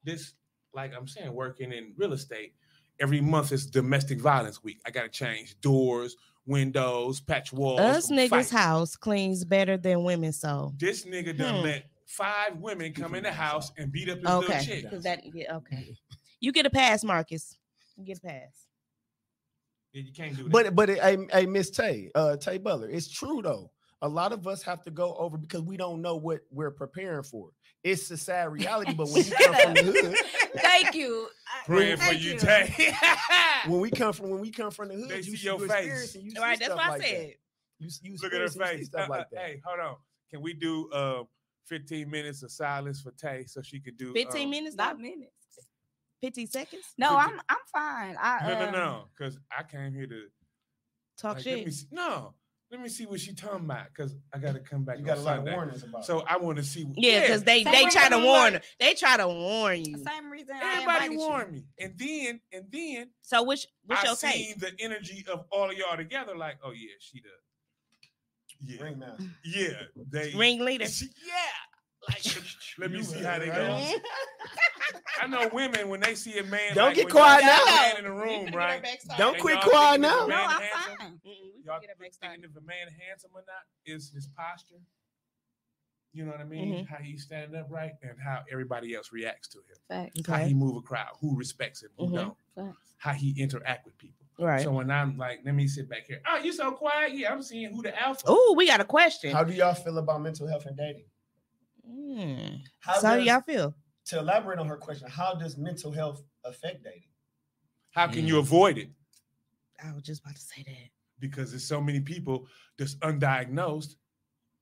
This, like I'm saying, working in real estate, every month is domestic violence week. I gotta change doors, windows, patch walls. Us from niggas' fights. house cleans better than women, so This nigga done let 5 women come in the house and beat up his little okay. chick. Because that okay. You get a pass, Marcus. You get a pass. Yeah, you can't do that. But hey, Miss Tay, Tay Butler, it's true though. A lot of us have to go over because we don't know what we're preparing for. It's a sad reality, but when you come from the hood, Thank you. Praying for Thank you, you. Tay. when we come from the hood, They you see see your you face. experience and you see All right, that's stuff what I like that. said. You Look at her experience and you see face. stuff like that. Hey, hold on. Can we do 15 minutes of silence for Tay so she could do 15 minutes, Not not minutes. 15 seconds. No, I'm fine. No, because I came here to Talk let shit. me see. No, let me see what she talking about because I got to come back. You got on a lot of Sunday. warnings about So I want to see. Yeah, because they Same try to reason warn. like- They try to warn you. Same reason everybody I warned me, and then So what's I your seen take? the energy of all of y'all together. Like, oh yeah, she does. Yeah, Ringmaster. yeah, they Ringleader. Yeah, like let me see how they go. Mhm. I know women when they see a man. Don't like, get when quiet y'all see a now. man in the room, right? Don't And quit y'all quiet thinking if now. a No, man I'm handsome, fine. Y'all thinking if a man handsome or not is his posture. You know what I mean? How he's standing upright and how everybody else reacts to him. Facts. How he move a crowd, who respects him, who Mhm. don't. Facts. How he interact with people. Right. So when I'm like, let me sit back here. Oh, you so quiet? Yeah, I'm seeing who the alpha. Oh, we got a question. How do y'all feel about mental health and dating? How So how does- y'all feel? To elaborate on her question, how does mental health affect dating? How can you avoid it? I was just about to say that. Because there's so many people that's undiagnosed.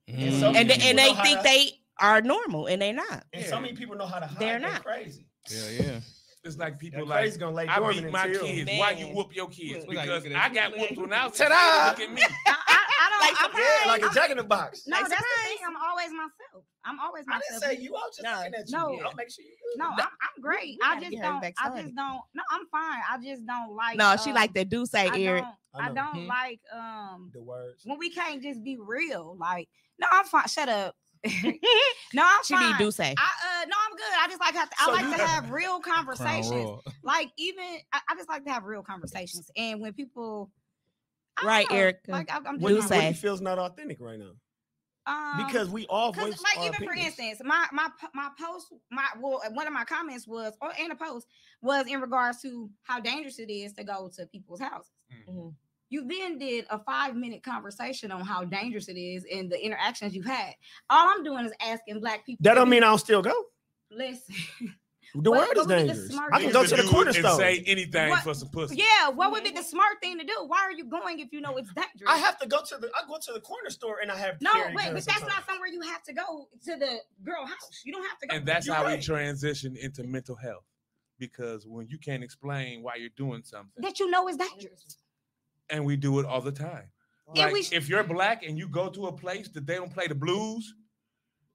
And some And people they know how think to- they are normal, and they not. And Yeah. so many people know how to hide. They're They're not. crazy. Yeah. It's like people They're like, crazy gonna lay I dormant beat my until- kids. Why you Man. whoop your kids? Look like- Because look at I that. got whooped when I was Ta-da! Look at me. I don't. I'm Like a I'm- jack in the box. No, Like that's the surprise. thing. I'm always myself. I'm always I myself. didn't say you. I was just No. looking at you. No. I'll make sure you good. No, I'm great. we I gotta just get her don't. back I started. just don't. No, I'm fine. I just don't like. No, she like that do say, I Eric. don't. I I know. don't Mhm. like The words. when we can't just be real. Like, no, I'm fine. Shut up. No, I'm She fine. need do say. No, I'm good. I just like So I like you- to have real Crown conversations. Royal. Like even I just like to have real conversations. And when people, I don't Right, know, Erica. Like I'm What Do do just you say. feels not authentic right now? um, Because we all Because, voice like, our even for opinions. instance, my post, one of my comments was, or in a post was in regards to how dangerous it is to go to people's houses. Mhm. You then did a 5-minute conversation on how dangerous it is and the interactions you've had. All I'm doing is asking Black people. That don't to mean I don't still go. listen. The But- world but is we need the dangerous. smart I can thing go to to the do corner and store. say anything What- for some pussy. Yeah, what would be the smart thing to do? Why are you going if you know it's dangerous? I have to go to the. I go to the corner store and I have. to no, carry wait, guns but that's sometimes. not somewhere you have to go to the girl house. You don't have to go. And that's You're how we right. transition into mental health. Because when you can't explain why you're doing something, that you know is dangerous. and we do it all the time. Yeah, Like, we- if you're Black and you go to a place that they don't play the blues,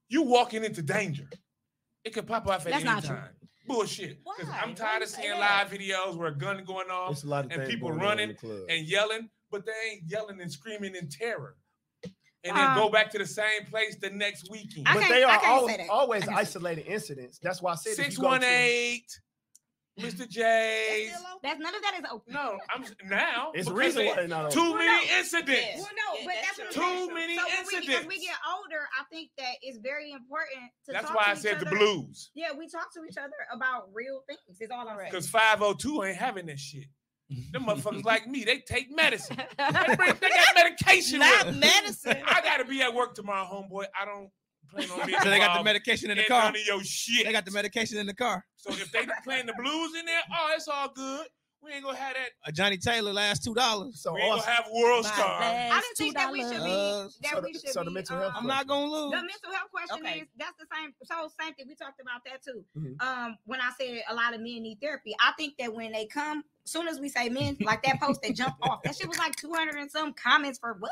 you walking into danger. It could pop off at That's any not true. time. Bullshit. 'Cause Why? I'm Why tired you of say seeing that? live videos where a gun going off There's a lot of and things people going on in running the club. and yelling, but they ain't yelling and screaming in terror. And then Uh, go back to the same place the next weekend. I But can't- they I are can't say that. always I can't say isolated incidents. That's why I said if you go to- 618 Mr. J's. That's none of that is open. No, I'm now. It's the because reason why of they're not too open. many incidents. Well, no, Yeah, but that's that's what true. I'm saying. Too many So incidents. as we get older, I think that it's very important to That's talk why to I each said the other. blues. Yeah, we talk to each other about real things. It's all I'm saying. Because 502 ain't having that shit. Them motherfuckers like me, they take medicine. They got medication. Not with them. medicine. I gotta be at work tomorrow, homeboy. I don't plan on being So they got the involved medication in the in car. none of your shit. They got the medication in the car. So if they playing the blues in there, oh, it's all good. We ain't gonna have that. Johnny Taylor last $2. So We ain't also, gonna have World My Star. bad. I didn't think that we should be. so We the- should so the be, mental health I'm not gonna lose. The mental health question Okay. is that's the same. So same thing. We talked about that too. Mhm. When I said a lot of men need therapy, I think that when they come, soon as we say men, like that post that jumped off, that shit was like 200 and some comments for what?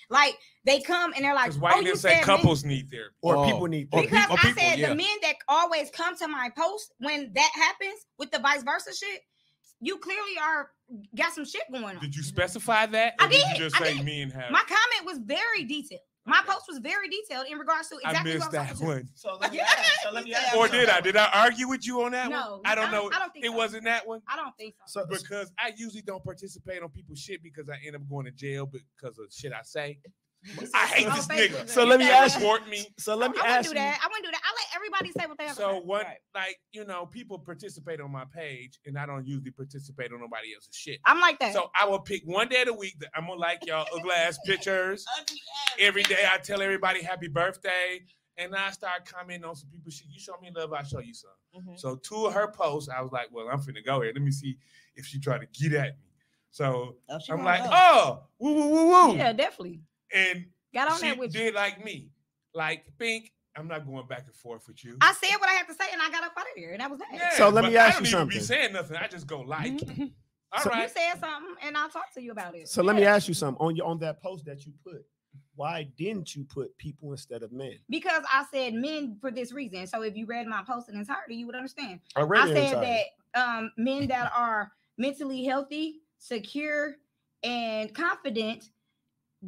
Like they come and they're like, Because white "Oh, you men say said couples need therapy. or Oh. people need Or therapy. because I people, said yeah. the men that always come to my post when that happens with the vice versa shit, you clearly got some shit going on. Did you specify that? I Or did did, you just I say did. men have? My comment was very detailed. My Okay. post was very detailed in regards to I exactly missed what I was that talking one. So let me Yeah. ask. So let me ask. Or you did I? something. Did I argue with you on that No, one? I don't know. I don't think It so. wasn't that one. I don't think so. So, Because I usually don't participate on people's shit because I end up going to jail because of shit I say. I hate this Facebook. nigga. So let me He ask you- report me. so let me I wouldn't ask do you. that. I wouldn't do that. I let everybody say what they have to So say. what, Right. like, people participate on my page, and I don't usually participate on nobody else's shit. I'm like that. So I will pick one day of the week that I'm gonna like y'all ugly ass pictures. Every day I tell everybody happy birthday, and I start commenting on some people's shit. You show me love, I show you some. Mhm. So two of her posts, I was like, well, I'm finna go here. Let me see if she try to get at me. So Oh, she I'm gonna like, go. oh, woo, woo, woo, woo. yeah, definitely. And Got on she that with you. did like me. Like, Pink, I'm not going back and forth with you. I said what I had to say, and I got up out of there, and that was that. Yeah, So let but me ask I you don't even be something. saying nothing. I just go like. All So- right. You said something, and I'll talk to you about it. So let me ask you something on that post that you put. Why didn't you put people instead of men? Because I said men for this reason. So if you read my post in entirety, you would understand. I read I it said inside. that men that are mentally healthy, secure, and confident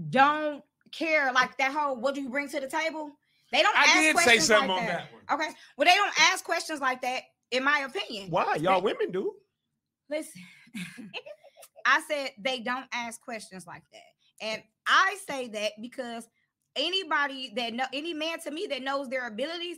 don't care like that whole what do you bring to the table? They don't I ask did say questions something like on that. that one. Okay. Well, they don't ask questions like that, in my opinion. Why? Y'all women do. Listen, I said they don't ask questions like that. And I say that because anybody that know any man to me that knows their abilities,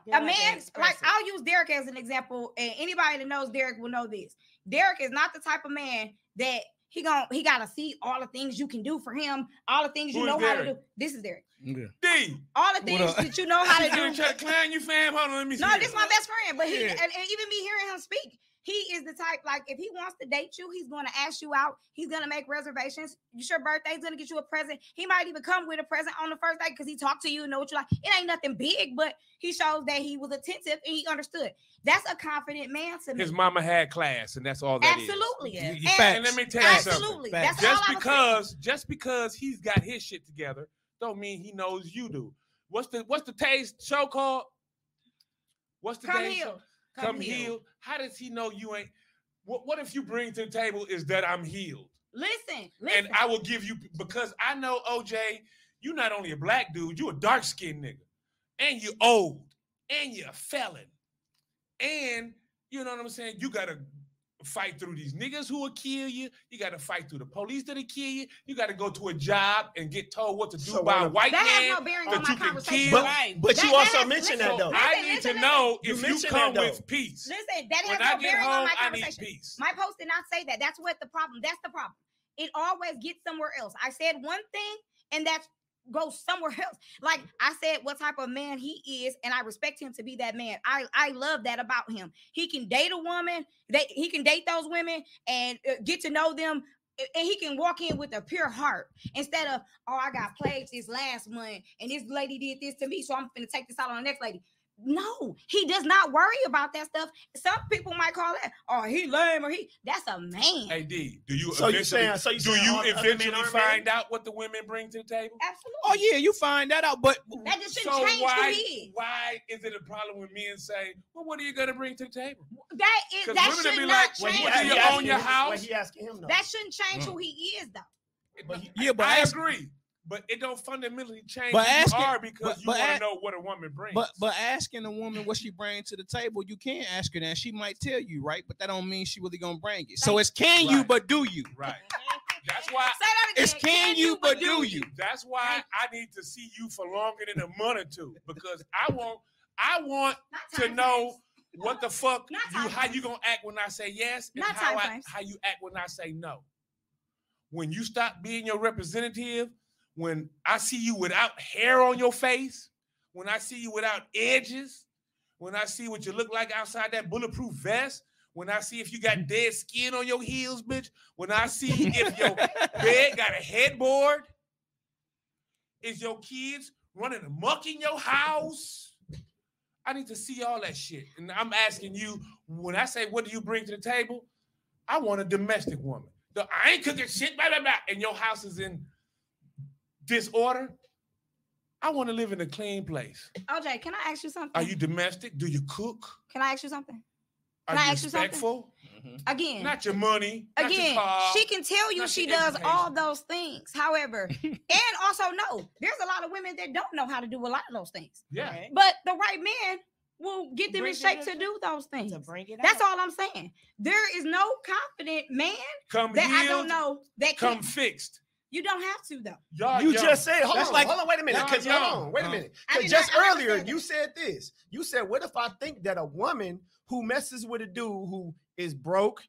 They a like to man express like it. I'll use Derek as an example, and anybody that knows Derek will know this. Derek is not the type of man that he gotta see all the things you can do for him, all the things you Who is know how to Derek? do. This is Derek. D. All the things up? that you know how to You do. try to clown you, fam? Hold on, let me see. No, this is my best friend, but he Yeah. and even me hearing him speak, he is the type like if he wants to date you, he's going to ask you out. He's going to make reservations. It's your birthday. He's going to get you a present. He might even come with a present on the first day because he talked to you and know what you like. It ain't nothing big, but he shows that he was attentive and he understood. That's a confident man to me. His mama had class, and that's all that is. Absolutely. Yeah. And- Facts. And let me tell you something. absolutely. Facts. That's all I was saying. Just because he's got his shit together, don't mean he knows you do. What's the taste show called? What's the Come taste heal. show? Come heal. How does he know you ain't? What if you bring to the table is that I'm healed? Listen. And I will give you, because I know, OJ, you not only a black dude, you a dark-skinned nigga. And you old. And you're a felon. And, you know what I'm saying? You got to fight through these niggas who will kill you. You got to fight through the police that'll kill you. You got to go to a job and get told what to do So by a what if- white that man. has no bearing that on my you can conversation. kill. But you That also has- mentioned listen, that though. I Listen, need listen, to know You if you mentioned come that, though. with peace. Listen, that When has I no get bearing on home, my I need conversation. peace. My post did not say that. That's what the problem. That's the problem. It always gets somewhere else. I said one thing, and that goes somewhere else. Like I said, what type of man he is, and I respect him to be that man. I love that about him. He can date a woman. He can date those women and get to know them. And he can walk in with a pure heart instead of, oh, I got plagued this last month and this lady did this to me, so I'm gonna take this out on the next lady. No, he does not worry about that stuff. Some people might call it, oh, he lame or that's a man. Hey D, do you So you eventually, saying- do all you the other men eventually aren't find men? out what the women bring to the table? Absolutely. Oh yeah, you find that out, but That just shouldn't So change who why he is. is it a problem when men say, well, what are you gonna bring to the table? That Because that women should will be not like, well, change. what do you asking own your him- house? What he asking him though? That shouldn't change who he is, though. But he- yeah, but I ask, agree. But it don't fundamentally change But who asking- you are because you but want a- to know what a woman brings. But asking a woman what she brings to the table, you can't ask her that. She might tell you, right? But that don't mean she really gonna bring it. So it's can you, Right. but do you? Right. That's why. Say that again. It's can you, but do you? That's why I need to see you for longer than a month or two because I want Not to time know frames. what the fuck Not you time how you gonna act when I say yes and Not time frames. how you act when I say no. When you stop being your representative, when I see you without hair on your face, when I see you without edges, when I see what you look like outside that bulletproof vest, when I see if you got dead skin on your heels, bitch, when I see if your bed got a headboard, is your kids running amok in your house? I need to see all that shit. And I'm asking you, when I say, what do you bring to the table? I want a domestic woman. I ain't cooking shit, blah, blah, blah, and your house is in disorder. I want to live in a clean place. OJ, can I ask you something? Are you domestic? Do you cook? Can I ask you something? Are Can I you ask you something? respectful? Again. Not your money. Not your Again, car, she can tell you not she your does all education. those things. However, and also no, there's a lot of women that don't know how to do a lot of those things. Yeah. Right. But the right man will get them in Bring it shape up to do those things. To bring it That's out. all I'm saying. There is no confident man Come that I don't healed, know that come can. fixed. You don't have to though. Y'all You young. just said, hold That's on, like- hold on, wait a minute. Y'all Because young. hold on, wait a minute. I 'Cause did just not- I never earlier, said you that. said this. You said, what if I think that a woman who messes with a dude who is broke,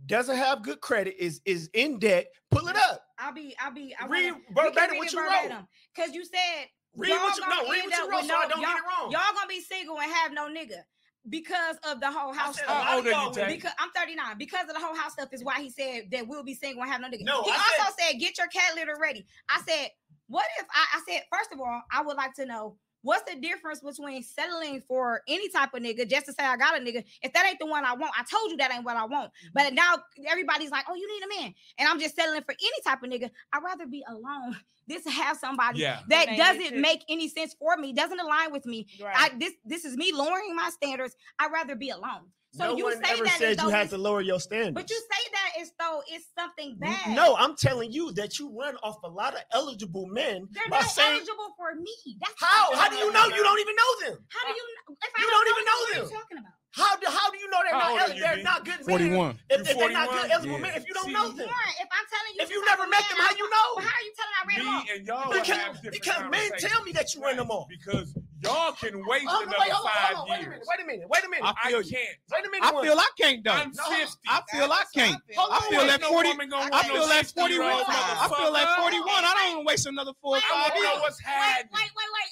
doesn't have good credit, is in debt? Pull it up. I Read wanna- verbatim we what can you read it wrote. verbatim. Cause you said Read y'all what you gonna no, read end what you up wrote with so I no- don't get it y'all- wrong. Y'all gonna be single and have no nigga because of the whole house said stuff. a lot How old are you, y'all Tay? Because I'm 39. Because of the whole house stuff is why he said that we'll be single and have no nigga. No, he I also said get your cat litter ready. I said, what if I said, first of all, I would like to know what's the difference between settling for any type of nigga just to say I got a nigga. If that ain't the one I want, I told you that ain't what I want. But now everybody's like, oh, you need a man. And I'm just settling for any type of nigga. I'd rather be alone than to have somebody Yeah. that That ain't it doesn't too. make any sense for me, doesn't align with me. Right. This is me lowering my standards. I'd rather be alone. So No you one say ever that as said you though had it's- to lower your standards. but you say that as though it's something bad. No, I'm telling you that you run off a lot of eligible men They're by not saying, eligible for me. That's how? How do you know? You don't even know them. How do you know? If You I don't even know what are them. you talking about? How do you know they're How old not are you, they're B? not good men? 41. If You they're not 41? good eligible Yeah. men, if you don't See, know them, Warren, if I'm telling you, if you this type never of met man, them, how you know? Well, how are you telling I ran them off? Me and y'all will Because- have different because men conversations. tell me that you ran them off. Because y'all can waste Hold on, another wait, hold on, 5 hold on, years. wait a minute. I I feel you. can't. Wait a minute. I feel I can't though. I'm No, 50. I feel I can't. Hold I on, feel wait, at no 40. woman gonna I want feel no at 41. 60-year-old I feel at motherfucker. 41. I don't want to waste another 4 or Wait, 5 I wanna know years. what's Wait. happening.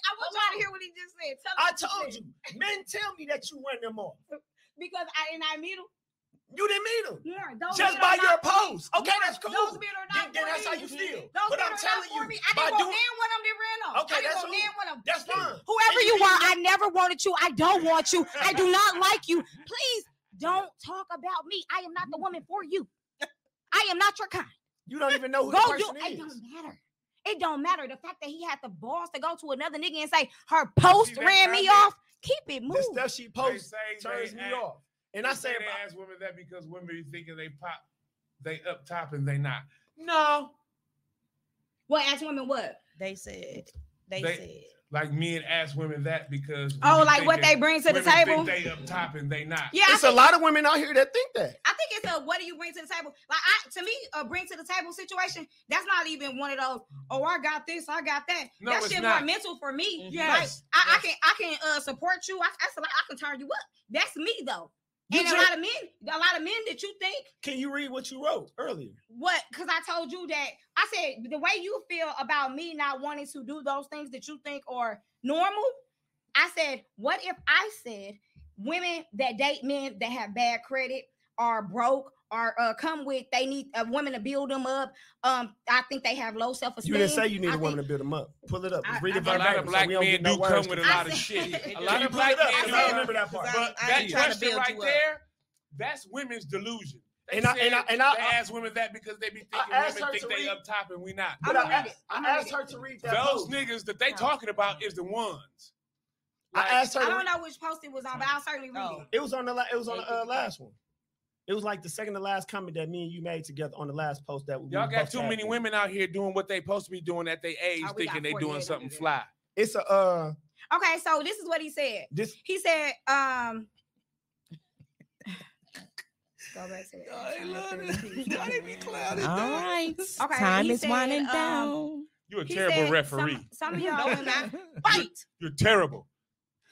I want y'all to hear what he just said. Tell I me what told said. you, men tell me that you ran them off. Because I meet him. You didn't meet them. Warren, those Just men by are your not for me. post. Okay, Warren, that's cool. Those men are not Then for that's me. how you feel. Those But men I'm are telling not for you, me. I by didn't go doing- in one of them that ran off. Okay, I didn't that's go fine. in one of them. That's fine. Whoever And you you are, didn't I never wanted you. I don't want you. I do not like you. Please don't talk about me. I am not the woman for you. I am not your kind. You don't even know who Go the do. person It is. don't matter. It don't matter. The fact that he had the balls to go to another nigga and say her post See, that ran me comment? off. Keep it The moving. stuff she They posts say turns they me act- off. And I They say, they ask women that because women be thinking they pop, they up top and they not. No, What ask women what? They said. They They- said. like men ask women that because Oh, women like what thinking they bring to the women table? Think they up top and they not. Yeah, it's a lot of women out here that think that. I think it's a what do you bring to the table? Like to me, a bring to the table situation. That's not even one of those. Oh, I got this, I got that. No, that it's shit not. more mental for me. Mhm. Yes. Like, I can support you. I can turn you up. That's me though. You And just- a lot of men that you think Can you read what you wrote earlier? what? Because I told you that I said the way you feel about me not wanting to do those things that you think are normal. I said, what if I said women that date men that have bad credit are broke or come with they need a woman to build them up. I think they have low self-esteem. You didn't say you need I a woman think- to build them up. Pull it up. Just I- read it A lot verbatim. of black so we don't men get no do words come with a to- lot of I shit. said- A Can lot you of pull black it up? men I do don't come- remember that part. Cause But I that ain't trying to question build right you up. there, that's women's delusion. They And I- said and I- they ask women that because they be thinking asked women her think to they read- up top and we not. But I'ma I read it. asked her to read that Those post. niggas that they No. talking about is the ones. Like, I asked her. I To don't read, know which post it was on, but I'll certainly read Oh. it. it was on the last one. It was like the second to last comment that me and you made together on the last post that we Y'all got both too many tagged in. women out here doing what they supposed to be doing at their age, Oh, we thinking got they 48 doing something over there. fly. It's a Okay, so this is what he said. He said, go back to that. All right. Okay, Time he is said, winding down. You're a He terrible said referee. Some of y'all women fight. You're terrible.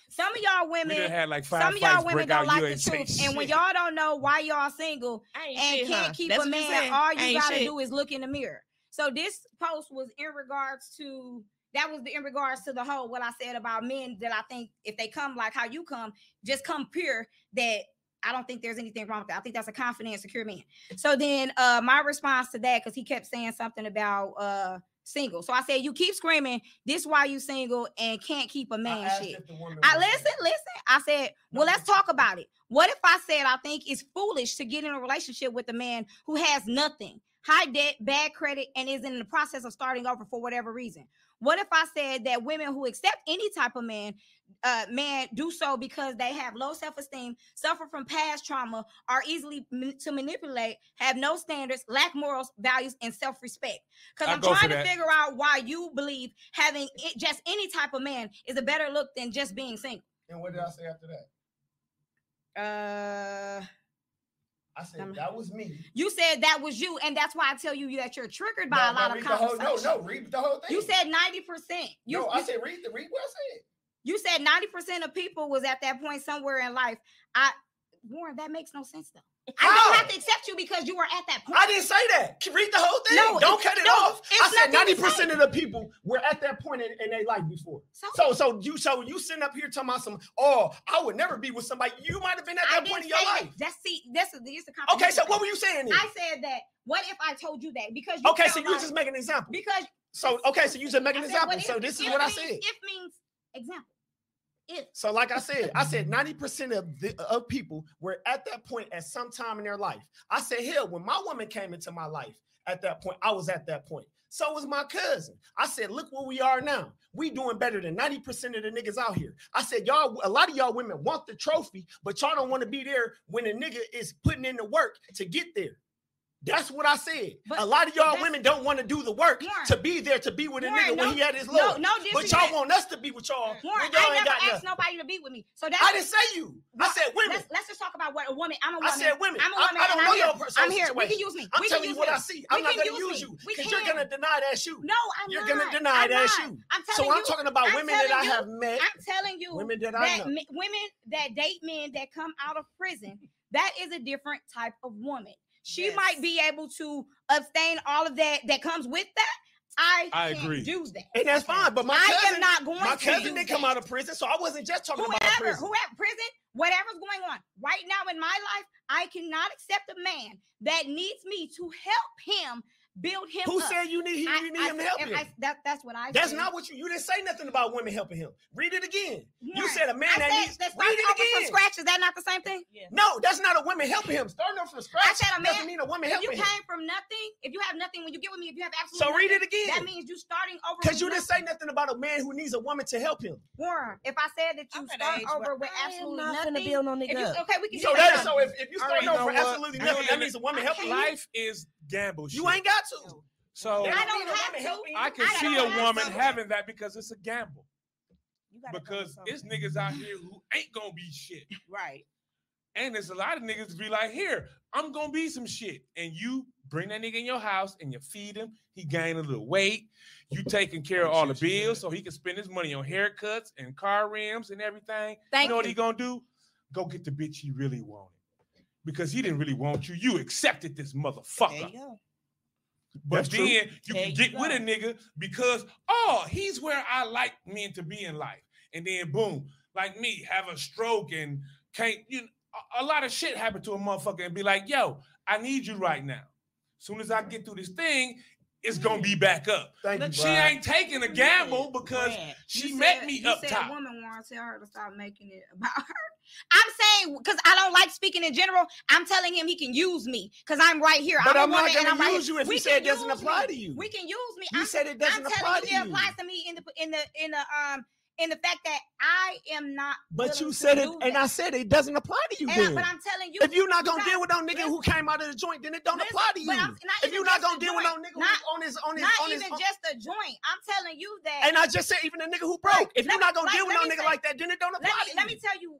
Some of y'all We done women, had like 5 some of y'all fights women break don't out. like You the ain't say truth. And when shit. y'all don't know why y'all single Ain't and shit, can't huh? keep That's a what you man, said. all you Ain't gotta shit. do is look in the mirror. So this post was in regards to the whole what I said about men, that I think if they come like how you come, just come pure, that I don't think there's anything wrong with that. I think that's a confident, secure man. So then my response to that, because he kept saying something about single. So I said, you keep screaming, this why you single and can't keep a man shit. Listen. I said, well, let's talk about it. What if I said I think it's foolish to get in a relationship with a man who has nothing, high debt, bad credit, and is in the process of starting over for whatever reason? What if I said that women who accept any type of man do so because they have low self-esteem, suffer from past trauma, are easily to manipulate, have no standards, lack morals, values, and self-respect? Because I'm trying to figure out why you believe having just any type of man is a better look than just being single. And what did I say after that? I said that was me. You said that was you, and that's why I tell you that you're triggered by a lot of conversations. Read the whole thing. You said 90%. I said read what I said. You said 90% of people was at that point somewhere in life. Warren, that makes no sense though. I don't have to accept you because you were at that point. I didn't say that. Read the whole thing. No, don't cut it off. I said 90% of the people were at that point in their life before. So you sitting up here talking about some, I would never be with somebody. You might have been at that point in your life. This is the okay, so what were you saying then? I said that. What if I told you that? Because so you just make an example. Because so you just make an example. So this is what I said. If means example. So like I said 90% of people were at that point at some time in their life. I said, hell, when my woman came into my life at that point, I was at that point. So was my cousin. I said, look where we are now. We doing better than 90% of the niggas out here. I said, a lot of y'all women want the trophy, but y'all don't want to be there when a nigga is putting in the work to get there. That's what I said. But a lot of y'all women don't want to do the work to be there, to be with a nigga when he had his love. But y'all want us to be with y'all. I never asked nobody to be with me. So I didn't say you. I said women. Let's just talk about what a woman. I'm a woman. I said women. I'm a woman. I don't know your personal I'm here. situation. We can use me. I'm telling you what I see. I'm not going to use you because you're going to deny that's you. No, I'm not. You're going to deny that's you. So I'm talking about women that I have met. I'm telling you, women that I know. Women that date men that come out of prison. That is a different type of woman. She might be able to abstain all of that comes with that. I agree. Do that. And that's fine. But my cousin, am not going my cousin didn't come out of prison, so I wasn't just talking about prison. Whoever prison, whatever's going on. Right now in my life, I cannot accept a man that needs me to help him build him Who up. said you need him to help you? That's what I said. That's not what you didn't say nothing about women helping him. Read it again. Right. You said a man that needs read it again. From scratch, is that not the same thing? Yeah. No, that's not a woman helping him. Starting from scratch I said a man, doesn't mean a woman helping him. If you came from nothing, if you have nothing, when you get with me, if you have absolutely nothing, read it again. That means you starting over. Because you didn't say nothing about a man who needs a woman to help him. Warren, if I said that you start over with absolutely nothing, okay, we can. So if you start over with absolutely nothing, that means a woman helping you. Life is gamble shit. You ain't got to. So I don't have to. I can see a woman having that because it's a gamble. Because it's niggas out here who ain't gonna be shit. Right. And there's a lot of niggas to be like, here, I'm gonna be some shit. And you bring that nigga in your house and you feed him. He gain a little weight. You taking care of all the bills so he can spend his money on haircuts and car rims and everything. You know what he gonna do? Go get the bitch he really wanted. Because he didn't really want you. You accepted this motherfucker. There you go. But then you can get with a nigga because, he's where I like men to be in life. And then boom, like me, have a stroke and can't, a lot of shit happen to a motherfucker and be like, yo, I need you right now. As soon as I get through this thing, it's going to be back up. She ain't taking a gamble because she met me up top. A woman wants to tell her to stop making it about her. I'm saying, because I don't like speaking in general, I'm telling him he can use me because I'm right here. But I'm not going to use you if you say it doesn't apply to you. We can use me. You said it doesn't apply to you. It applies to me in the in the fact that I am not. But you willing said to it, do and that. I said it doesn't apply to you. But I'm telling you, if you're not gonna you deal with no nigga listen, who came out of the joint, then it don't listen, apply to you. but I'm not If even you're not just gonna the deal with no joint, nigga not- who's on his not on his even just a joint. I'm telling you that. and I just said even a nigga who broke. If you're not gonna deal with no nigga like that, then it don't apply to you. let me tell you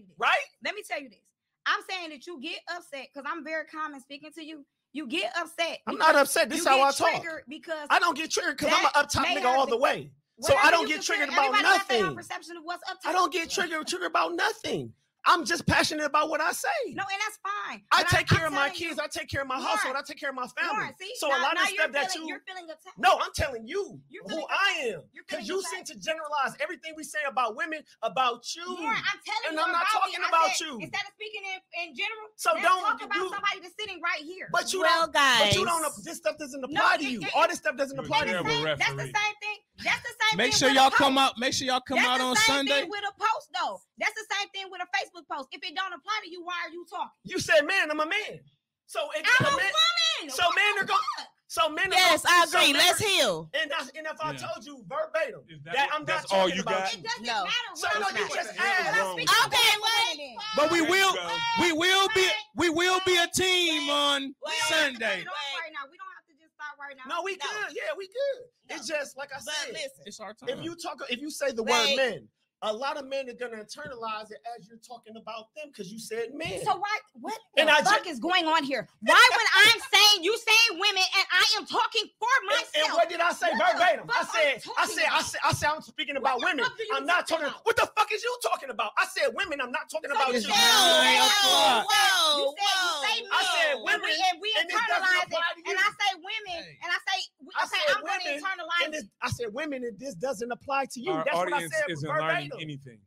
this. Right? Let me tell you this. I'm saying that you get upset because I'm very calm and speaking to you. You get upset. I'm not upset. This is how I talk. Because I don't get triggered because I'm an that uptight may nigga all have the to- way. So whatever I don't you get consider, triggered about everybody got their own nothing. perception of what's uptight. I don't get triggered about nothing. I'm just passionate about what I say. No, and that's fine. I But take care of my telling you, kids. I take care of my Lauren, household. I take care of my family. Lauren, see, So now, a lot now of stuff that you're feeling attacked. No, I'm telling you You're who feeling I am. You're Because feeling you seem attacked. to generalize everything we say about women about you. Lauren, I'm telling And you I'm not about talking me. I about said, you. Instead of speaking in general, So let's don't- talk about you- somebody that's sitting right here. But you Well, don't, guys. but you don't. This stuff doesn't apply to you. All this stuff doesn't apply to Terrible you. referee. That's the same thing. That's the same Make thing. sure with y'all a post. come out. Make sure y'all come That's out the on same Sunday. thing with a post, though. That's the same thing with a Facebook post. If it don't apply to you, why are you talking? You said, "Man, I'm a man." So if I'm a man, woman. so men are going. So men are Yes, gonna- I so agree. men Let's are- heal. And if I Yeah. told you verbatim Is that I'm not that's all talking you about got? you. It doesn't No. matter. So what no, I'm you saying. just But I'm asked. speaking Okay, for women wait. then. But we There will you go. we will be a team on We don't have to cut Sunday. it off right now. We don't have to just stop right now. No, we No. good. Yeah, we good. No. It's just like I But said. listen, It's our time. If you say the Wait. word men, a lot of men are gonna internalize it as you're talking about them because you said men. So what And the I fuck is going on here? Why when I'm saying you saying women and I am talking for myself? And what did I say What the verbatim? fuck are you talking I said I'm speaking about What the women. fuck do you I'm not talking talking. about? What the fuck is you talking about? I said women. I'm not talking about you. It's whoa, nine whoa, o'clock. whoa, You say I said men, women, and we and this doesn't internalize it, apply to you. and I say women, Hey. and I say I okay, said I'm going to women, internalize And it. I said women, and this doesn't apply to you. Our That's what I audience said isn't learning verbatim. anything.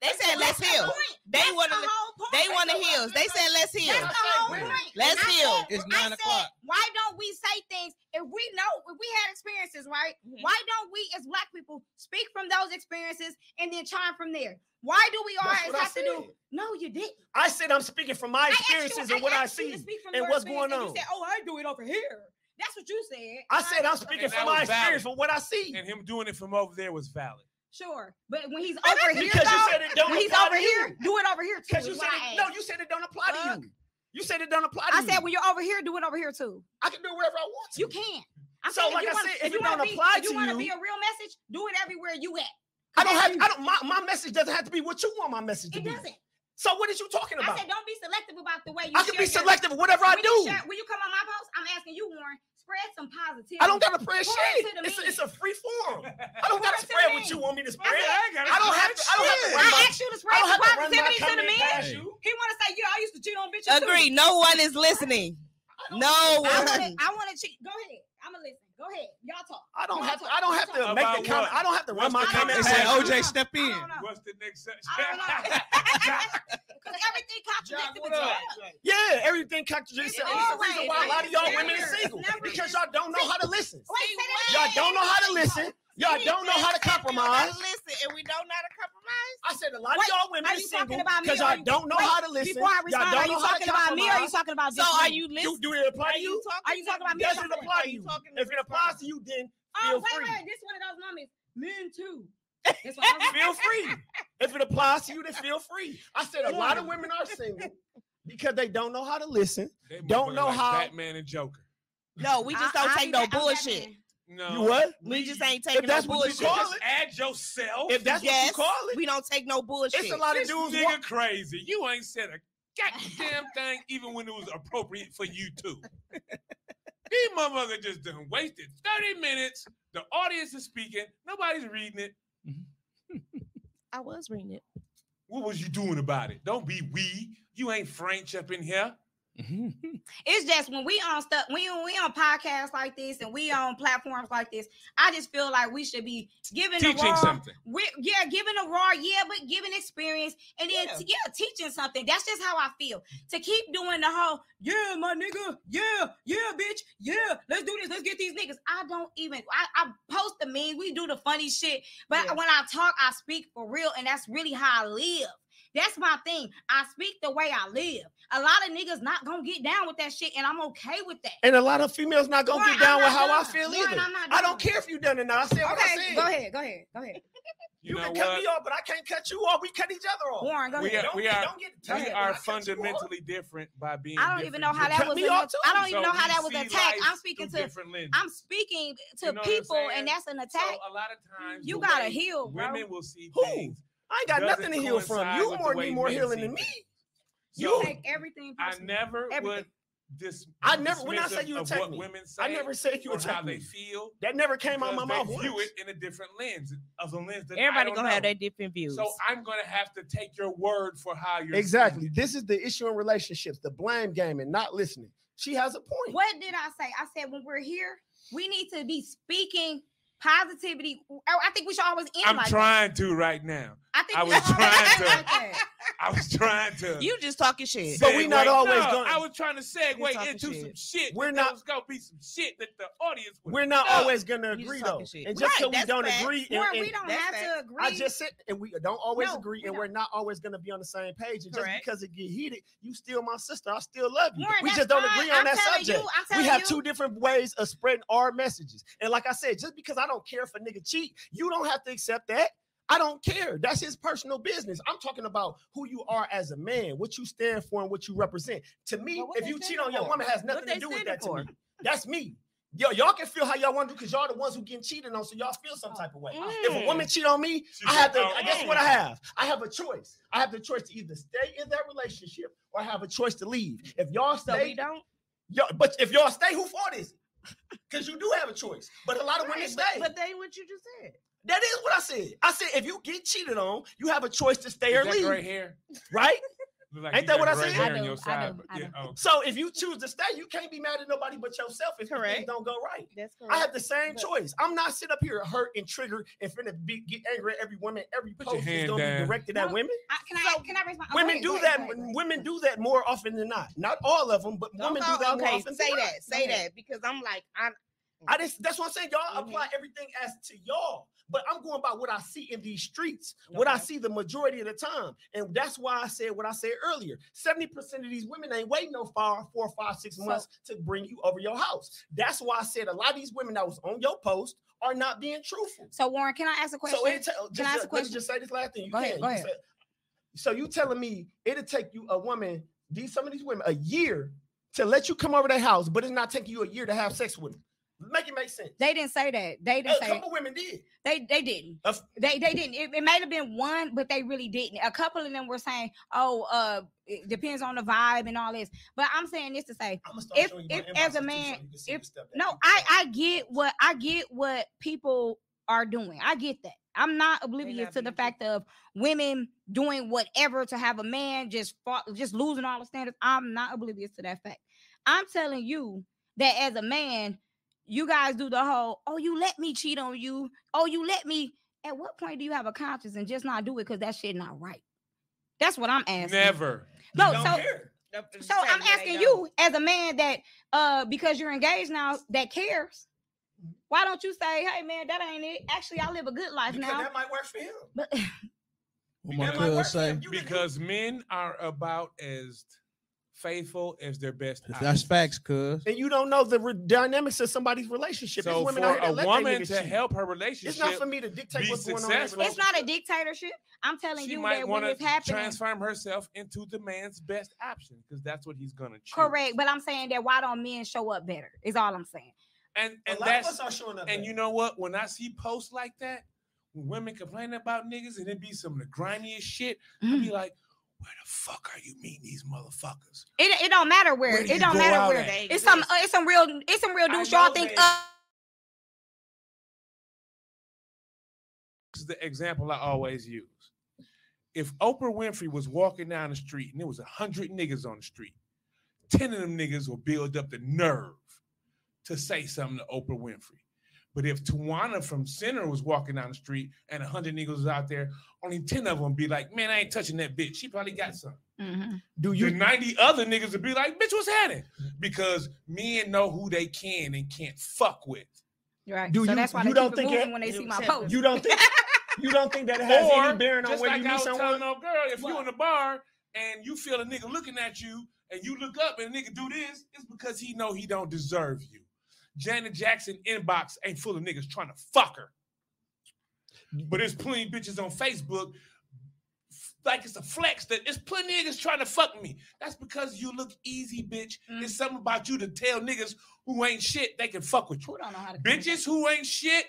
they said let's That's the heal. point. They That's wanna- the whole point. They want to heal. They said let's heal. That's the whole Women. point. Let's And I heal. said- It's I 9 said, o'clock. why don't we say things if we know if we had experiences, right? Mhm. Why don't we as black people speak from those experiences and then chime from there? Why do we That's always what I have to do? said. No, you didn't. I said I'm speaking from my experiences and what I asked you to see speak from and your what's experience, going and on. You said, "Oh, I do it over here." That's what you said. I said I'm speaking And that from my was valid. experience from what I see. And him doing it from over there was valid. Sure, but when he's over here, Because you said it don't when he's apply over to here, you. do it over here too. Because you is said what I it, no, asked. you said it don't apply to Fuck. you. You said it don't apply to I you. said when you're over here, do it over here too. I can do it wherever I want to. You can. I'm So, saying like if you I wanna- said, if you it wanna don't be- apply if you to want to you- be a real message, do it everywhere you at. I don't have. I don't. My message doesn't have to be what you want my message to It be. doesn't. So what is you talking I about? said don't be selective about the way you. I can be share your- selective of whatever I when you do. share- when you come on my post, I'm asking you, Warren, spread some positivity. I don't gotta spread Pour it shit. to the men. It's a free form. I Pour don't gotta it to spread the what men. you want me to spread. I said- I don't have to. I don't have to run I my. asked you to I spread don't some have to run my positivity to the comment men. past Hey. you. He want to say, "Yeah, I used to cheat on bitches." Agree. No one is listening. No one. I want to cheat. Go ahead. I'm gonna listen. Go ahead. Y'all talk. I don't Y'all have to. talk. I don't have to About make what? the comment. I don't have to run my What's the comment They comment? said, past you. OJ, step I in. don't know. What's the next section? I don't know. Because everything contradicts what each up? other. Yeah, everything contradicts. It's It's the reason always why a lot of y'all like women are never, single never because is- y'all don't know how to listen. Wait, say that Y'all again. don't know how to listen. Y'all don't know how to compromise. Listen, and we don't know how to compromise. I said a lot of Wait, y'all women are are you single talking about me because or y'all you- don't know wait, how to listen. Before I Y'all respond, don't are you know how to talking about me or are you compromise. talking about So just are me? you listening? Do it apply to you? Are you talking about me? Does it apply to you? If it applies to you, then Oh, feel wait, free. wait. This one of those moments. Men too. That's what I was Feel free. If it applies to you, then feel free. I said a lot of women are single because they don't know how to listen. They Don't motherfucker know like how- Batman and Joker. No, we just don't take no bullshit. No. You what? We just ain't If taking no that's what you bullshit. call it. Add yourself. If that's Yes, what you call it. we don't take no bullshit. It's a lot of This dudes. nigga crazy. You ain't said a goddamn thing even when it was appropriate for you to. These motherfuckers just done wasted 30 minutes. The audience is speaking. Nobody's reading it. I was reading it. What was you doing about it? Don't be we. You ain't French up in here. It's just when we on stuff, when we on podcasts like this and we on platforms like this, I just feel like we should be giving the Teaching raw, something. giving a raw, but giving experience and then teaching something. That's just how I feel. To keep doing the whole, yeah, my nigga, yeah, bitch, yeah, let's do this, let's get these niggas. I don't even. I post the meme, we do the funny shit, but when I talk, I speak for real, and that's really how I live. That's my thing. I speak the way I live. A lot of niggas not gonna get down with that shit, and I'm okay with that. And a lot of females not gonna Warren, get down I'm with not how I done. feel Warren, either. I'm not I don't done. care if you done it now. I said what I Okay, said. go ahead. You can cut me off, but I can't cut you off. We cut each other off. Warren, go ahead. We are fundamentally different by being. I don't even know how that was. I don't even know how that was an attack. I'm speaking to people, and that's an attack. So a lot of times you gotta heal, bro. Women will see things. I ain't got nothing to heal from. You need more healing than me. You take everything. I never would. When I say you attack me, I never said you attack how me. they feel. That never came out my mouth. They view it in a different lens, of a lens that everybody gonna have their different views. So I'm gonna have to take your word for how you're exactly. This is the issue in relationships: the blame game and not listening. She has a point. What did I say? I said when we're here, we need to be speaking positivity. I think we should always end. I'm trying to right now. I was trying to. You just talking shit. But we not always going. I was trying to segue into some shit. We're not gonna be some shit that the audience. We're not always gonna agree though. And just so we don't agree, we don't have to agree. I just said, and we don't always agree, and we're not always gonna be on the same page. And just because it get heated, you still my sister. I still love you. We just don't agree on that subject. We have two different ways of spreading our messages. And like I said, just because I don't care if a nigga cheat, you don't have to accept that. I don't care. That's his personal business. I'm talking about who you are as a man, what you stand for, and what you represent. To me, if you cheat on your woman, has nothing to do with that. To me, that's me. Y'all can feel how y'all want to do because y'all the ones who getting cheated on, so y'all feel some type of way. If a woman cheat on me, I have to. Guess what I have? I have a choice. I have the choice to either stay in that relationship or I have a choice to leave. If y'all stay, we don't. But if y'all stay, who fault is it? Because you do have a choice. But a lot of women stay. But they what you just said. That is what I said. I said if you get cheated on, you have a choice to stay or leave. Gray hair, right? Like ain't that what I said? I do. So if you choose to stay, you can't be mad at nobody but yourself if things don't go right. That's correct. I have the same choice. I'm not sitting up here hurt and triggered and finna get angry at every woman. Every post is gonna be directed at women. Can I respond? Women do that. Women do that more often than not. Not all of them, but women do that more often. Say that because I'm like that's what I'm saying. Y'all apply everything as to y'all. But I'm going by what I see in these streets, what I see the majority of the time. And that's why I said what I said earlier. 70% of these women ain't waiting no 4, 5, 6 months to bring you over your house. That's why I said a lot of these women that was on your post are not being truthful. So Warren, can I ask a question? Can I ask a question? Just say this last thing. Go ahead. So you telling me it'll take you a woman, some of these women, a year to let you come over their house, but it's not taking you a year to have sex with them. Make it make sense. They didn't say that. They didn't say a couple women did. They didn't. They didn't. It might have been one, but they really didn't. A couple of them were saying, it depends on the vibe and all this. But I'm saying this to say, if as a man, I get what people are doing. I get that. I'm not oblivious to the fact of women doing whatever to have a man just losing all the standards. I'm not oblivious to that fact. I'm telling you that as a man, you guys do the whole, you let me cheat on you. You let me. At what point do you have a conscience and just not do it because that shit not right? That's what I'm asking. Never. No, so I'm asking you as a man that because you're engaged now that cares. Why don't you say, hey man, that ain't it? Actually, I live a good life now. That might work for him. But what my cuz say? Because men are about as faithful as their best. That's facts, cuz. And you don't know the dynamics of somebody's relationship. So for a woman to help her relationship, it's not for me to dictate what's going on. It's not a dictatorship. I'm telling you that when it's happening, transform herself into the man's best option because that's what he's gonna choose. Correct, but I'm saying that why don't men show up better? Is all I'm saying. And a lot of us are showing up. And you know what? When I see posts like that, when women complain about niggas and it be some of the grimiest shit, I be like, where the fuck are you meeting these motherfuckers? It don't matter where. It don't matter where. It's some real dudes y'all think. This is the example I always use. If Oprah Winfrey was walking down the street and there was 100 niggas on the street, 10 of them niggas will build up the nerve to say something to Oprah Winfrey. But if Tawana from Center was walking down the street and 100 niggas was out there, only 10 of them be like, man, I ain't touching that bitch. She probably got something. Mm-hmm. The 90 other niggas would be like, bitch, what's happening? Because men know who they can and can't fuck with. Right. That's why they keep it moving when they see my post. You don't think that it has any bearing on where you meet someone? Telling no girl, if you in the bar and you feel a nigga looking at you and you look up and a nigga do this, it's because he know he don't deserve you. Janet Jackson inbox ain't full of niggas trying to fuck her. but there's plenty of bitches on Facebook like it's a flex that there's plenty of niggas trying to fuck me. That's because you look easy, bitch. There's something about you to tell niggas who ain't shit they can fuck with you. Who don't know how to Bitches who ain't shit